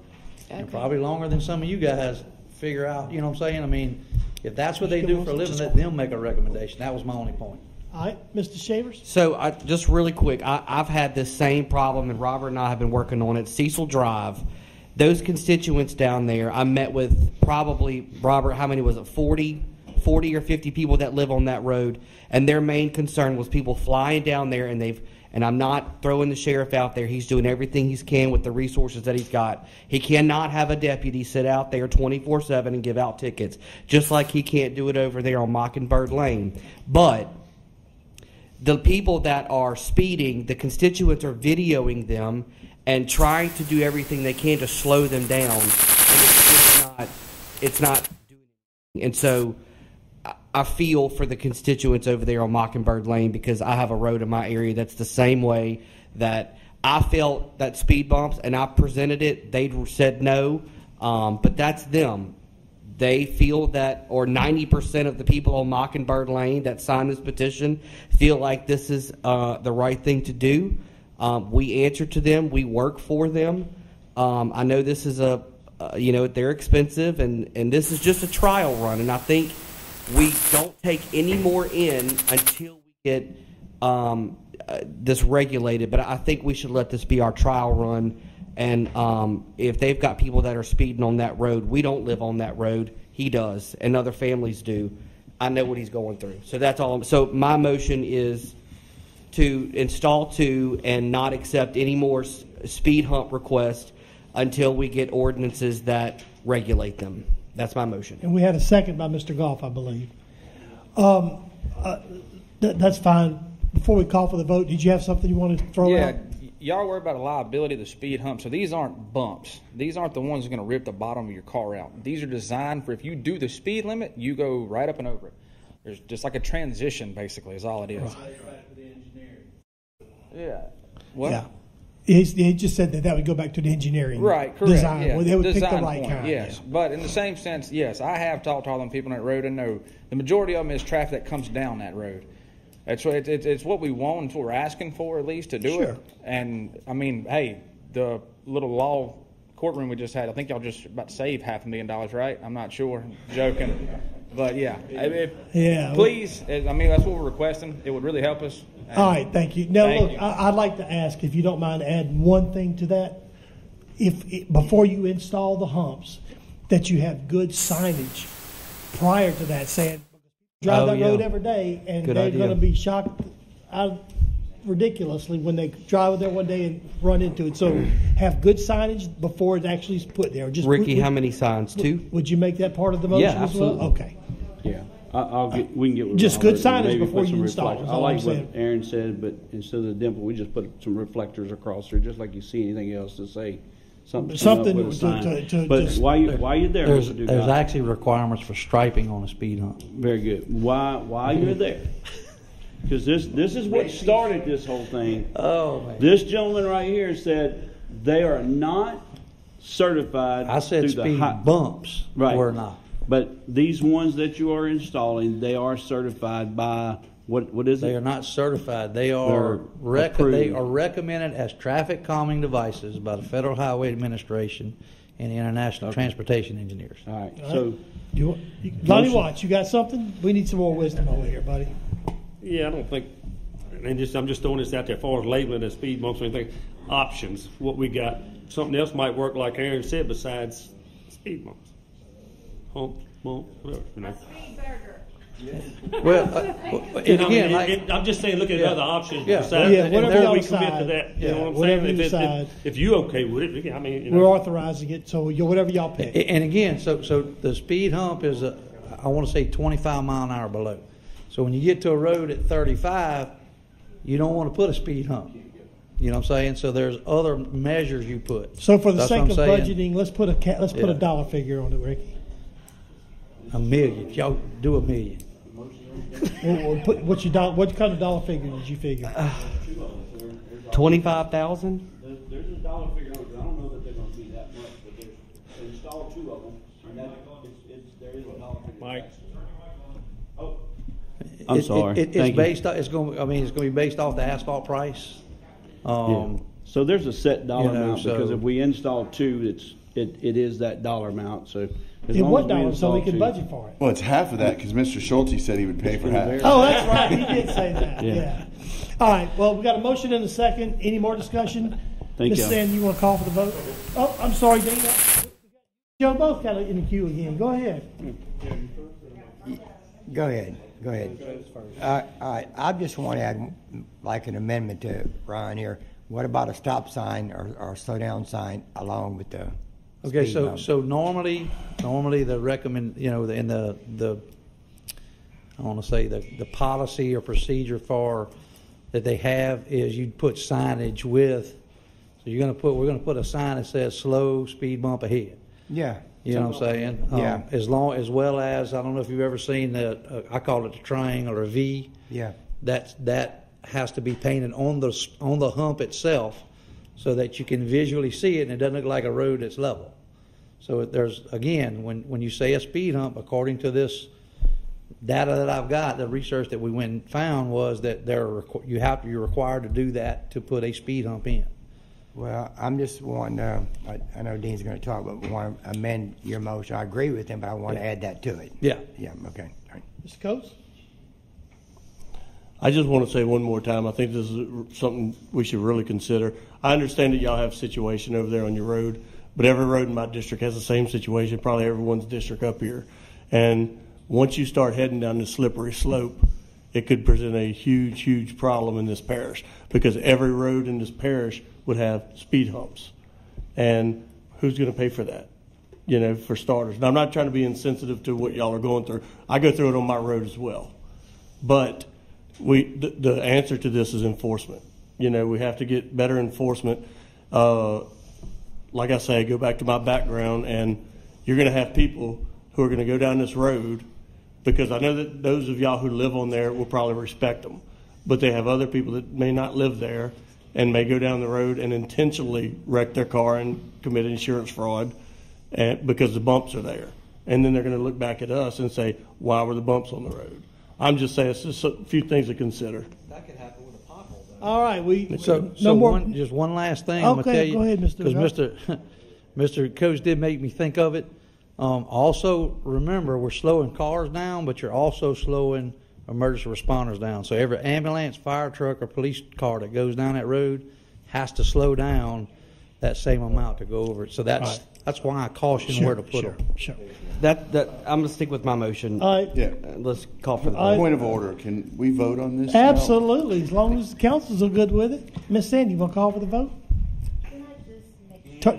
and probably longer than some of you guys, figure out, you know what I'm saying? If that's what they do for a living, let them make a recommendation. That was my only point. All right, Mr. Shavers. So just really quick, I've had this same problem, and Robert and I have been working on it. Cecil Drive, those constituents down there, I met with probably, Robert, how many was it, 40 or 50 people that live on that road, and their main concern was people flying down there, and I'm not throwing the sheriff out there. He's doing everything he can with the resources that he's got. He cannot have a deputy sit out there 24/7 and give out tickets, just like he can't do it over there on Mockingbird Lane. But the people that are speeding, the constituents are videoing them and trying to do everything they can to slow them down. And it's not doing anything. And so I feel for the constituents over there on Mockingbird Lane, because I have a road in my area that's the same way that I felt that speed bumps, and I presented it. They said no, but that's them. They feel that, or 90% of the people on Mockingbird Lane that signed this petition feel like this is the right thing to do. We answer to them. We work for them. I know this is they're expensive, and this is just a trial run, and I think we don't take any more in until we get this regulated. But I think we should let this be our trial run. And if they've got people that are speeding on that road, we don't live on that road. He does, and other families do. I know what he's going through. So that's all. So my motion is to install 2 and not accept any more speed hump requests until we get ordinances that regulate them. That's my motion. And we had a second by Mr. Goff, I believe. That's fine. Before we call for the vote, did you have something you wanted to throw out? Y'all worry about the liability of the speed hump. So these aren't bumps. These aren't the ones that are going to rip the bottom of your car out. These are designed for if you do the speed limit, you go right up and over it. There's just like a transition, basically, is all it is. Yeah. What? Yeah. He just said that would go back to the engineering correct. design. Yeah. Where they would design pick the right point, kind. yes. Yeah. But in the same sense, yes, I have talked to all them people on that road and know the majority of them is traffic that comes down that road. It's what we want, it's what we're asking for at least to do it. And, hey, the little law courtroom we just had. I think y'all just about to save $500,000, right? I'm not sure. Joking. But yeah, please, I mean, that's what we're requesting. It would really help us. All right, thank you. Now, look, you. I'd like to ask, if you don't mind adding one thing to that. Before you install the humps, that you have good signage prior to that saying, drive that road every day, and they're going to be shocked out ridiculously when they drive there one day and run into it. So have good signage before it actually is put there. Just Ricky, how many signs? 2? Would you make that part of the motion Yeah, as well? absolutely. Okay. Yeah, we can get with Just Robert good signage and maybe before put some you install, reflectors. is I all like I'm what saying. Aaron said, but instead of the dimple, we just put some reflectors across there, just like you see anything else to say something up with a sign. But while you're there, there's Mr. Dugas, actually requirements for striping on a speed hump. very good. While you're there, because this is what started this whole thing. Oh man! This gentleman right here said they are not certified. I said speed bumps were not. But these ones that you are installing, they are certified by what is it? They are not certified. They are recommended as traffic calming devices by the Federal Highway Administration and the International Transportation Engineers. All right. So, Lonnie Watts, you got something? We need some more wisdom over here, buddy. Yeah, I don't think, and I'm just throwing this out there as far as labeling as speed bumps or anything. Options, what we got. Something else might work, like Aaron said, besides speed bumps. Hump, bump, whatever. You know. Well, and again, I'm just saying, look at other options. Yeah, besides, whatever y'all we decide. commit to that. You Yeah, know what I'm whatever saying? you decide. If you okay with it, I mean, you know. We're authorizing it, so whatever y'all pick. And again, so the speed hump is I want to say 25 mile an hour below. So when you get to a road at 35, you don't want to put a speed hump. You know what I'm saying? So there's other measures you put. So for the That's sake what of I'm saying. budgeting, let's put a dollar figure on it, Ricky. $1 million. If y'all do $1 million. What kind of dollar figure did you figure? 25,000. There's a dollar figure on it. I don't know that they're going to be that much, but they installed 2 of them, and there is a dollar figure. Mike. Oh, I'm sorry. It's based. It's going to be based off the asphalt price. So there's a set dollar amount because so if we install 2, it is that dollar amount. So as In long what as dollar so we install can 2 budget for it? Well, it's half of that because Mr. Schulte said he would pay for half. Oh, that's right. He did say that. Yeah. Yeah. All right. Well, we got a motion and a second. Any more discussion? Thank Ms. you. Sandy, you want to call for the vote? Oh, I'm sorry, Dana. Y'all both got it in the queue again. Go ahead. Go ahead. All right. I just want to add like an amendment to Ryan here. What about a stop sign or slow down sign along with the Okay, speed bump? so normally the recommend, in the I want to say the policy or procedure for that they have is you'd put signage with. So we're going to put a sign that says slow speed bump ahead. Yeah. You know what I'm saying? Yeah. As well as I don't know if you've ever seen I call it the triangle or V. Yeah. That has to be painted on the hump itself, so that you can visually see it and it doesn't look like a road that's level. So there's again when you say a speed hump, according to this data that I've got, the research that we went and found was that you're required to do that to put a speed hump in. Well, I'm just wanting I know Dean's going to talk, but we want to amend your motion. I agree with him, but I want to add that to it. Yeah. Yeah, okay. All right. Mr. Coates? I just want to say one more time, I think this is something we should really consider. I understand that y'all have a situation over there on your road, but every road in my district has the same situation, probably everyone's district up here. And once you start heading down the slippery slope, it could present a huge, huge problem in this parish because every road in this parish would have speed humps. And who's going to pay for that? For starters. And I'm not trying to be insensitive to what y'all are going through. I go through it on my road as well. But the answer to this is enforcement. We have to get better enforcement. Like I say, go back to my background, and you're going to have people who are going to go down this road because I know that those of y'all who live on there will probably respect them. But they have other people that may not live there and may go down the road and intentionally wreck their car and commit insurance fraud because the bumps are there. And then they're going to look back at us and say, why were the bumps on the road? I'm just saying it's just a few things to consider. That could happen with a pothole. All right. So no more. just one last thing. Okay, I'm gonna tell you, go ahead, Mr. Because Mr. Coach did make me think of it. Also, remember, we're slowing cars down, but you're also slowing emergency responders down. So every ambulance, fire truck, or police car that goes down that road has to slow down that same amount to go over it. So that's why I caution where to put them. Sure. That I'm going to stick with my motion. Yeah. Let's call for the vote. Point of order. Can we vote on this? Absolutely, as long as the councils are good with it. Miss Sandy, you want to call for the vote?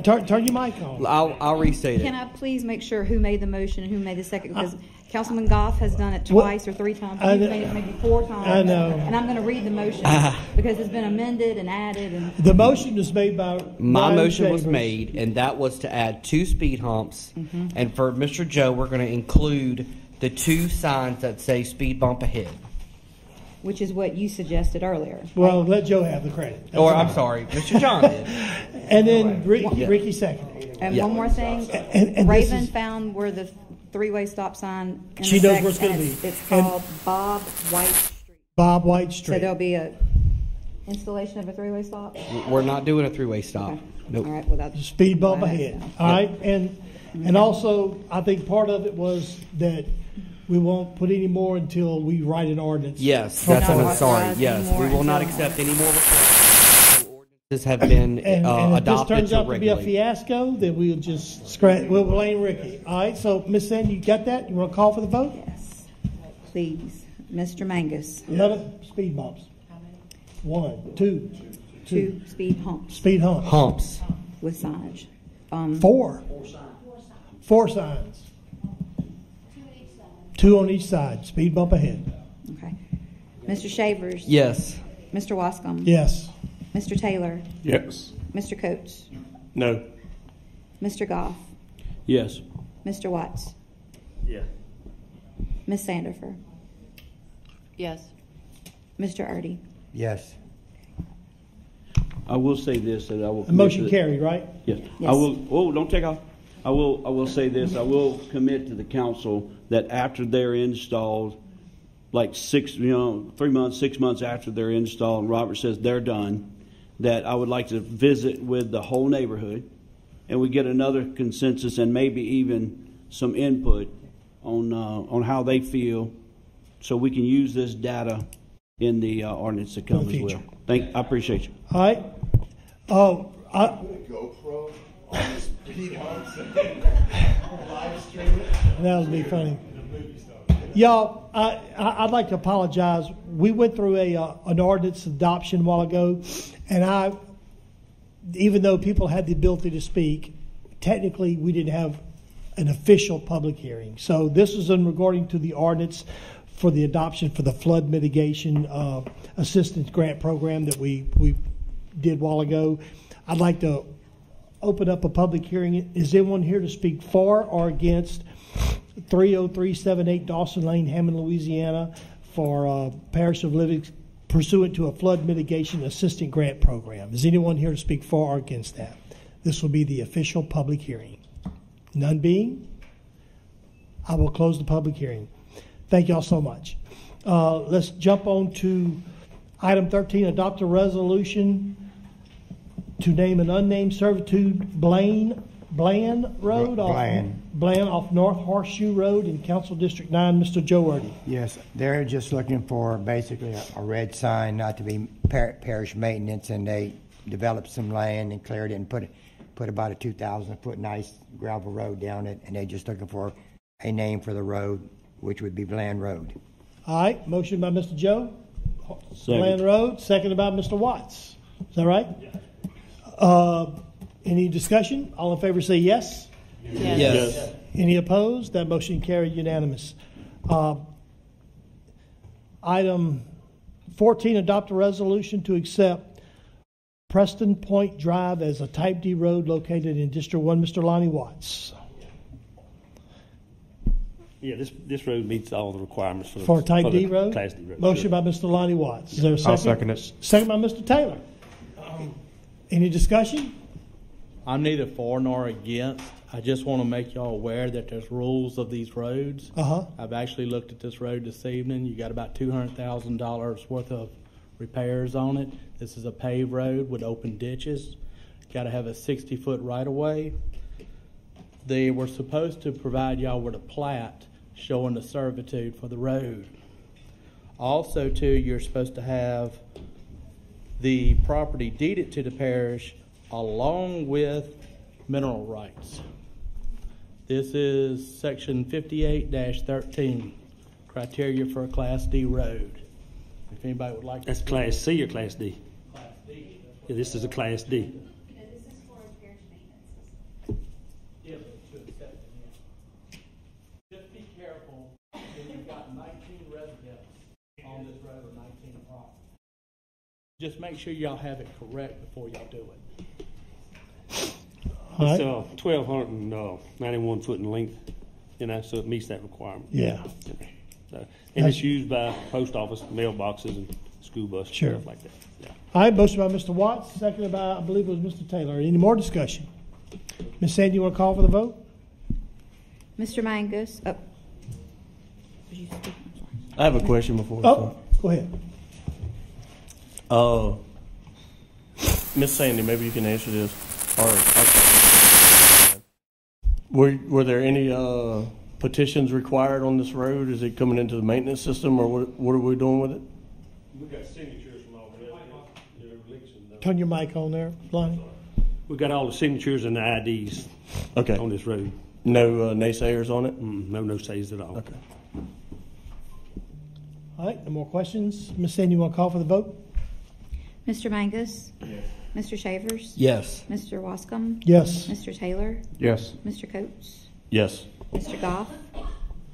Turn your mic on. I'll restate it. Can I please make sure who made the motion and who made the second? Because Councilman Goff has done it twice or 3 times. You've made it maybe 4 times. I know. And I'm going to read the motion because it's been amended and added. And The motion was made by My Brian motion was Chambers. made, and that was to add 2 speed humps. And for Mr. Joe, we're going to include the 2 signs that say speed bump ahead. which is what you suggested earlier. Well, let Joe have the credit. Or, I'm sorry, Mr. John did. And then Ricky seconded. And one more thing, And Raven found where the 3-way stop sign. She knows where it's going to be. It's called Bob White Street. Bob White So Street. there'll be a installation of a 3-way stop. We're not doing a 3-way stop. Okay. Nope. All right. Well, that's Speed bump ahead. All right. And also, I think part of it was that we won't put any more until we write an ordinance. Yes, that's what I'm sorry. Yes, we will not accept any more requests. Ordinances have been And if this adopted turns to out to be a regulate. fiasco, then we'll just scratch. We'll blame Ricky. All right. So, Miss Sandy, you got that? You want to call for the vote? Yes. Please, Mr. Mangus. 11 speed bumps. 1, 2, 2 speed humps. Speed humps. Humps. With signage. 4. 4 signs. 2 on each side. Speed bump ahead. Okay. Mr. Shavers. Yes. Mr. Wascom. Yes. Mr. Taylor. Yes. Mr. Coates. No. Mr. Goff. Yes. Mr. Watts. Yeah. Ms. Sandifer. Yes. Mr. Erdy. Yes. I will say this, that I will. The motion carried, right? Yes. Yes. I will. Oh, don't take off. I will say this. I will commit to the council that after they're installed, like 3 months, 6 months after they're installed, and Robert says they're done, that I would like to visit with the whole neighborhood, and we get another consensus and maybe even some input on how they feel, so we can use this data in the ordinance to come as well. I appreciate you. All right. Oh, GoPro on the speed humps and live stream it. that would be funny. Y'all, I'd like to apologize. We went through an ordinance adoption a while ago, and even though people had the ability to speak, technically we didn't have an official public hearing. So this is in regarding to the ordinance for the adoption for the flood mitigation assistance grant program that we did a while ago. I'd like to open up a public hearing. Is anyone here to speak for or against 30378 Dawson Lane, Hammond, Louisiana, for Parish of Livingston, pursuant to a flood mitigation assistance grant program? Is anyone here to speak for or against that? This will be the official public hearing. None being, I will close the public hearing. Thank you all so much. Let's jump on to item 13, adopt a resolution to name an unnamed servitude Bland Road Bland off North Horseshoe Road in Council District 9. Mr. Joe Erdy. Yes, they're just looking for basically a red sign, not to be parish maintenance, and they developed some land and cleared it and put about a 2,000-foot nice gravel road down it, and they're just looking for a name for the road, which would be Bland Road. All right, motion by Mr. Joe. Second. Bland Road, seconded by Mr. Watts. Is that right? Yeah. Any discussion? All in favor say yes. Yes. Any opposed? That motion carried unanimous. Item 14, adopt a resolution to accept Preston Point Drive as a Type D road located in District 1. Mr. Lonnie Watts. Yeah, this road meets all the requirements For Type D road? Class D road. Motion by Mr. Lonnie Watts. Is there a second? I'll second it. Second by Mr. Taylor. Any discussion? I'm neither for nor against. I just want to make y'all aware that there's rules of these roads. I've actually looked at this road this evening. You got about $200,000 worth of repairs on it. This is a paved road with open ditches. Got to have a 60-foot right-of-way. they were supposed to provide y'all with a plat showing the servitude for the road. Also, too, you're supposed to have the property deeded to the parish along with mineral rights. This is section 58-13, criteria for a Class D road. If anybody would like to. That's Class C or Class D? Class D. Yeah, this is a Class D. Yeah, but to accept it, yeah. Just be careful when you've got 19 residents on this road, 19 properties. Just make sure y'all have it correct before y'all do it. It's 1,291 foot in length, so it meets that requirement. Yeah. So, and it's used by post office, mailboxes, and school buses, Sure. stuff like that. Yeah. All right, motion by Mr. Watts, seconded by, I believe it was Mr. Taylor. Any more discussion? Ms. Sandy, you want to call for the vote? Mr. Mangus. Oh. I have a question before. Oh, go ahead. Miss Sandy, maybe you can answer this. Were there any petitions required on this road? Is it coming into the maintenance system, or what are we doing with it? We got signatures from all the Turn your mic on there, Lonnie. We got all the signatures and the IDs. Okay. On this road. No naysayers on it? No naysayers at all. Okay. All right, no more questions. Ms. Sandy, you want to call for the vote? Mr. Mangus. Yes. Mr. Shavers. Yes. Mr. Wascom. Yes. Mr. Taylor. Yes. Mr. Coates. Yes. Mr. Goff.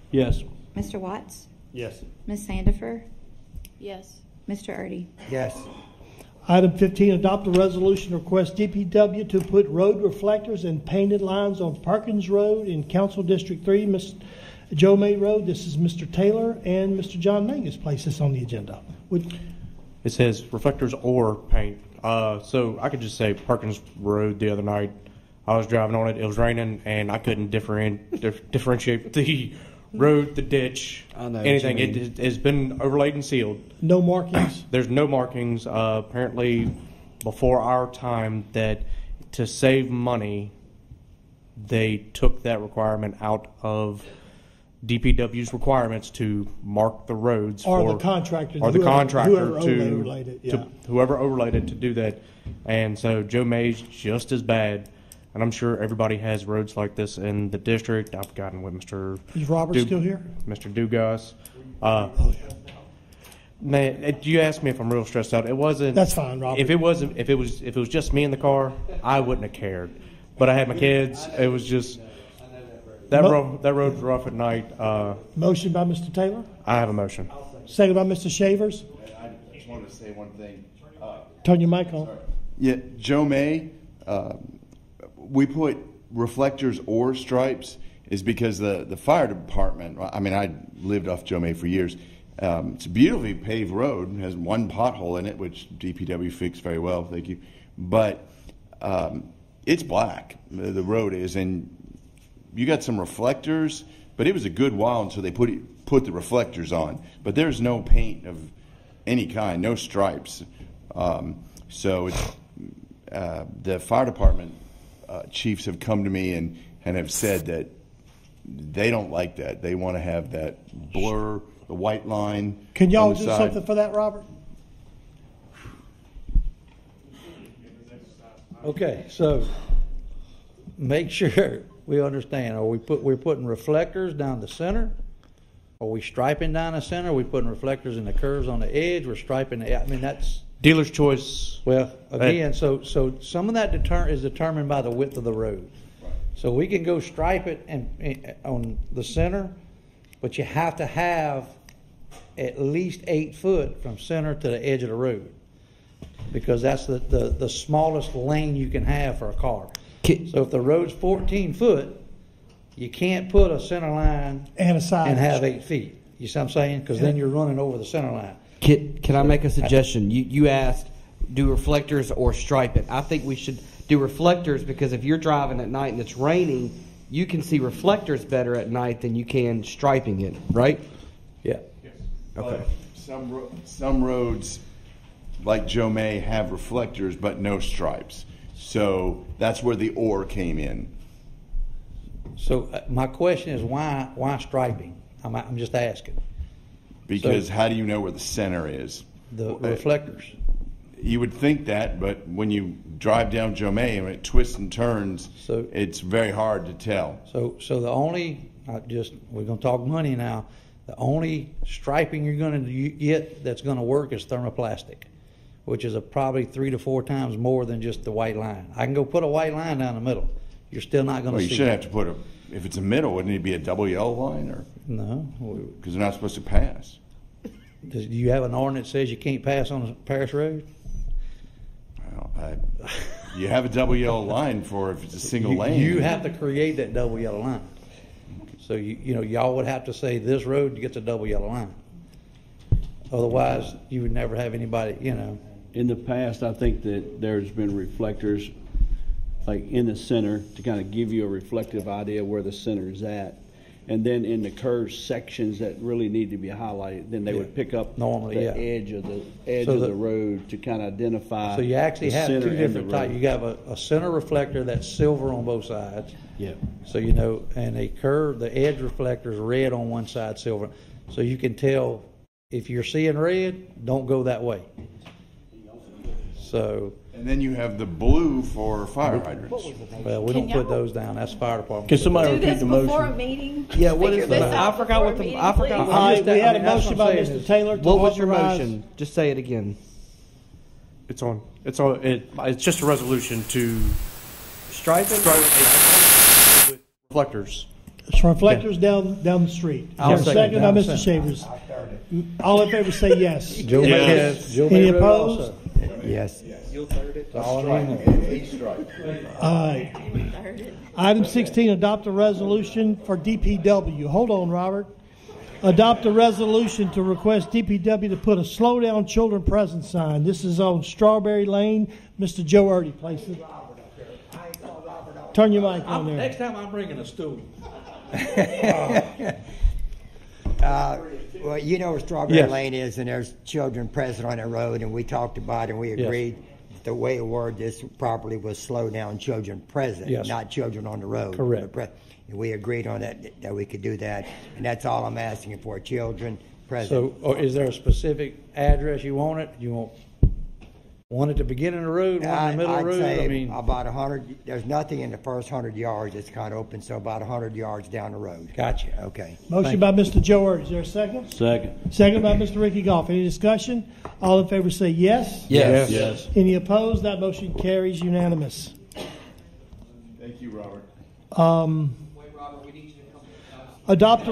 Yes. Mr. Watts. Yes. Ms. Sandifer. Yes. Mr. Erdy. Yes. Item 15, adopt a resolution to request DPW to put road reflectors and painted lines on Parkins Road in Council District 3, Miss Joe May Road. This is Mr. Taylor and Mr. John Mangus placed this on the agenda. It says reflectors or paint. So I could just say Parkins Road the other night. I was driving on it. It was raining, and I couldn't differentiate the road, the ditch, anything. It has been overlaid and sealed. No markings? There's no markings. Apparently, before our time, that to save money, they took that requirement out of DPW's requirements to mark the roads Or for the contractor. or the contractor overlaid it, yeah. to whoever overlaid it to do that. And so Joe May's just as bad. And I'm sure everybody has roads like this in the district. I've gotten with Mr. Is Robert still here? Mr. Dugas. Man, you asked me if I'm real stressed out. It wasn't. That's fine, Robert. If it was just me in the car, I wouldn't have cared. But I had my kids. It was just that road was rough at night. Motion by Mr. Taylor. I have a motion. Second by Mr. Shavers. I just wanted to say one thing. Turn your mic on. Yeah, Joe May, we put reflectors or stripes is because the fire department, I mean, I lived off Joe May for years. It's a beautifully paved road. It has one pothole in it, which DPW fixed very well, thank you. But it's black, the road is, and you got some reflectors, but it was a good while until they put the reflectors on. But there's no paint of any kind, no stripes. So it's, the fire department chiefs have come to me and have said that they don't like that. They want to have that blur, the white line. Can y'all on the do side. something for that, Robert? Okay, so make sure we understand. We're putting reflectors down the center? Are we striping down the center? Are we putting reflectors in the curves on the edge? We're striping that's dealer's choice. Well, again, so some of that is determined by the width of the road. So we can go stripe it on the center, but you have to have at least 8 foot from center to the edge of the road, because that's the smallest lane you can have for a car. So if the road's 14 foot, you can't put a center line and a side and have 8 feet. You see what I'm saying? Because then you're running over the center line. Can I make a suggestion? You asked, do reflectors or stripe it. I think we should do reflectors, because if you're driving at night and it's raining, you can see reflectors better at night than you can striping it, right? Yeah. Yes. Okay. But some roads, like Joe May, have reflectors but no stripes. So that's where the or came in. So my question is why striping? I'm just asking. Because So- how do you know where the center is? The reflectors. You would think that, but when you drive down Jomay and it twists and turns, it's very hard to tell. So the only, we're going to talk money now. The only striping you're going to get that's going to work is thermoplastic, which is probably 3 to 4 times more than just the white line. I can go put a white line down the middle. You're still not going to Well, see you should it. have to put if it's a middle, wouldn't it be a double yellow line? Or No. Because they're not supposed to pass. Do you have an ordinance that says you can't pass on a parish road? Well, you have a double yellow line for if it's a single lane. You have to create that double yellow line. So y'all would have to say this road gets a double yellow line. Otherwise, you would never have anybody. In the past, I think that there's been reflectors like in the center to kind of give you a reflective idea where the center is at. And then in the curved sections that really need to be highlighted, then they would pick up normally the edge of the road to kind of identify. So you actually the have center two and different the road. types. You have a center reflector that's silver on both sides. Yeah. So and the edge reflector is red on one side, silver. So you can tell if you're seeing red, don't go that way. So. And then you have the blue for fire hydrants. Well, we don't put those down. That's fire department. Can somebody Do this before a meeting? Yeah, what Figure is this the? out I forgot what before a the. meeting, I forgot. please. All right, we had a that's motion what by I'm saying Mr. Taylor to What was your authorize- motion? Just say it again. It's just a resolution to Striping. reflectors. It's reflectors down the street. I'll Is there a second second by that. Mr. Shavers. All in favor say yes. Joe Yes. Joe Any May wrote opposed? also. Yes. You'll third it. All in there. All right. Item 16, adopt a resolution for DPW. Hold on, Robert. Adopt a resolution to request DPW to put a slow down children present sign. This is on Strawberry Lane. Mr. Joe Erdy, place it. Turn your mic on there. Next time I'm bringing a stool. Well, you know where Strawberry Yes. Lane is, and there's children present on the road, and we talked about it, and we Yes. agreed the way to word this properly was slow down children present, Yes. not children on the road. Correct. And we agreed on that we could do that, and that's all I'm asking for, children present. So, or is there a specific address you want it? You want one at the beginning of the road, one in the middle of I'd the road? say about 100. There's nothing in the first 100 yards. It's kind of open, so about 100 yards down the road. Gotcha. Okay. Motion by Mr. Joe Erdy. Is there a second? Second. Second by Mr. Ricky Goff. Any discussion? All in favor say yes. Yes. Yes. Any opposed? That motion carries unanimous. Thank you, Robert. Adopt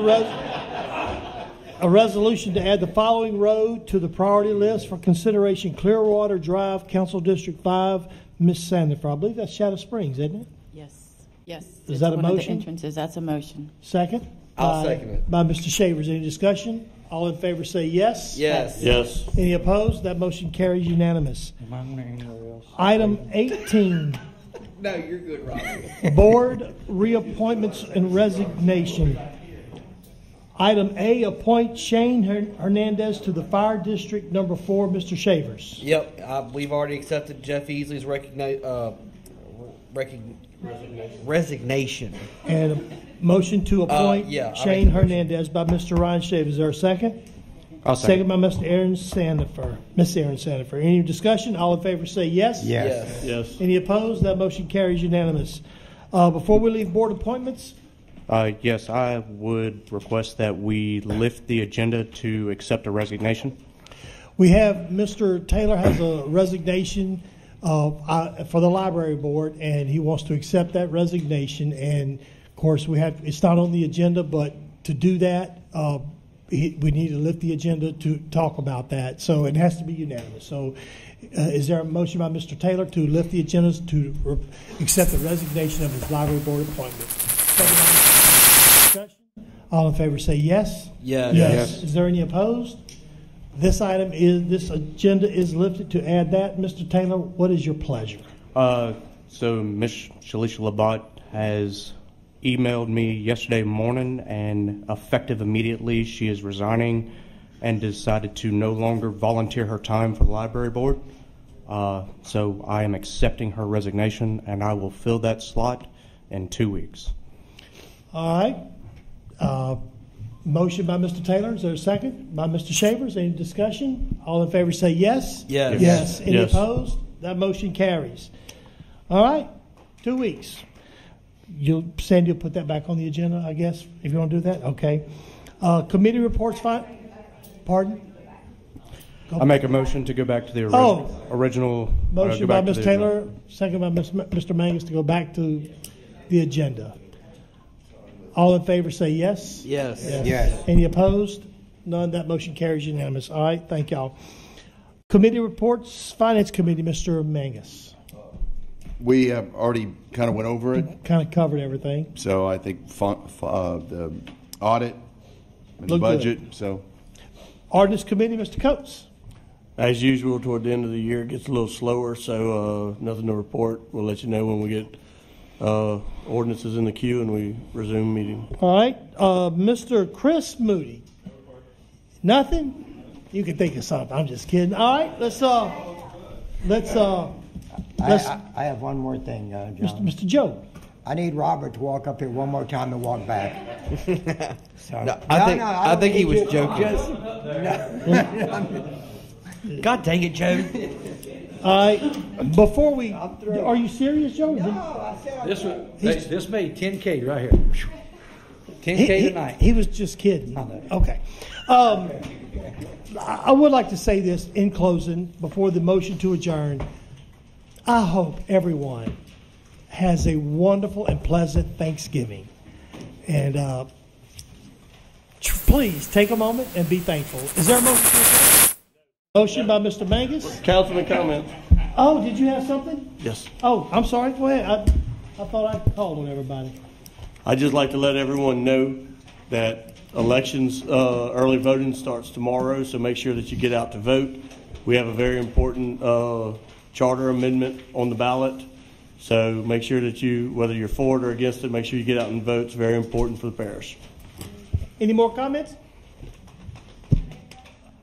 a resolution to add the following road to the priority list for consideration: Clearwater Drive, Council District 5, Miss Sandifer. I believe that's Shadow Springs, isn't it? Yes. Is It's that a one of the motion? entrances. That's a motion. Second? I'll second it. By Mr. Shavers. Any discussion? All in favor say yes. Yes. Yes. Any opposed? That motion carries unanimous. Am I going anywhere else? Item 18, No, you're good, Robert. Board reappointments and resignation. Item A, appoint Shane Hernandez to the Fire District Number 4, Mr. Shavers. Yep, we've already accepted Jeff Easley's resignation. And a motion to appoint yeah, I Shane make the motion. Hernandez by Mr. Ryan Shavers. Is there a second? I'll Second by Mr. Aaron Sandifer. Miss Aaron Sandifer. Any discussion? All in favor say yes. Yes. Yes. Any opposed? That motion carries unanimous. Before we leave board appointments, Yes, I would request that we lift the agenda to accept a resignation. we have Mr. Taylor has a resignation for the library board, and he wants to accept that resignation. And of course, it's not on the agenda, but to do that, we need to lift the agenda to talk about that. So it has to be unanimous. So is there a motion by Mr. Taylor to lift the agenda to accept the resignation of his library board appointment? Discussion? All in favor say yes. Yes. Yes. Is there any opposed? This agenda is lifted to add that. Mr. Taylor, what is your pleasure? So Ms. Shalisha Labat has emailed me yesterday morning, and effective immediately, she is resigning and decided to no longer volunteer her time for the library board. So I am accepting her resignation, and I will fill that slot in 2 weeks. All right. Motion by Mr. Taylor. Is there a second? By Mr. Shavers. Any discussion? All in favor say yes. Yes. Yes. Any Yes. opposed? That motion carries. All right. 2 weeks. Sandy will put that back on the agenda, I guess, if you want to do that. Okay. Committee reports. Pardon? I make a motion to go back to the original. Motion by Ms. Taylor, second by Mr. Mangus to go back to the agenda. All in favor say yes. Yes. Yes. Any opposed? None. That motion carries unanimous. All right. Thank y'all. Committee reports. Finance Committee, Mr. Mangus. We already kind of went over it, Kind of covered everything. so I think the audit and the Look budget. good. So Ordinance Committee, Mr. Coates. As usual, toward the end of the year, it gets a little slower, so nothing to report. We'll let you know when we get ordinances in the queue and we resume meeting. All right. Mr. Chris Moody. Nothing? You can think of something. I'm just kidding. All right. I have one more thing, John. Mr. Joe. I need Robert to walk up here one more time and walk back. So, No, I think he was joking. No. God dang it, Joe. All right. Before we, are you serious, Joe? This made 10K right here. 10K tonight. He was just kidding. Okay. I would like to say this in closing before the motion to adjourn. I hope everyone has a wonderful and pleasant Thanksgiving. And please take a moment and be thankful. Is there a motion to adjourn? Motion by Mr. Mangus. Councilman comments. Oh, did you have something? Yes. Oh, I'm sorry. Go ahead. I thought I called on everybody. I'd just like to let everyone know that elections, early voting starts tomorrow, so make sure that you get out to vote. We have a very important charter amendment on the ballot, so make sure that you, whether you're for it or against it, make sure you get out and vote. It's very important for the parish. Any more comments?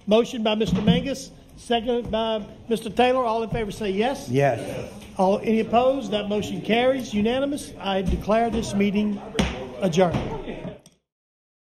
Motion by Mr. Mangus, second by Mr. Taylor. All in favor say yes. Yes. Any opposed? That motion carries unanimous. I declare this meeting adjourned.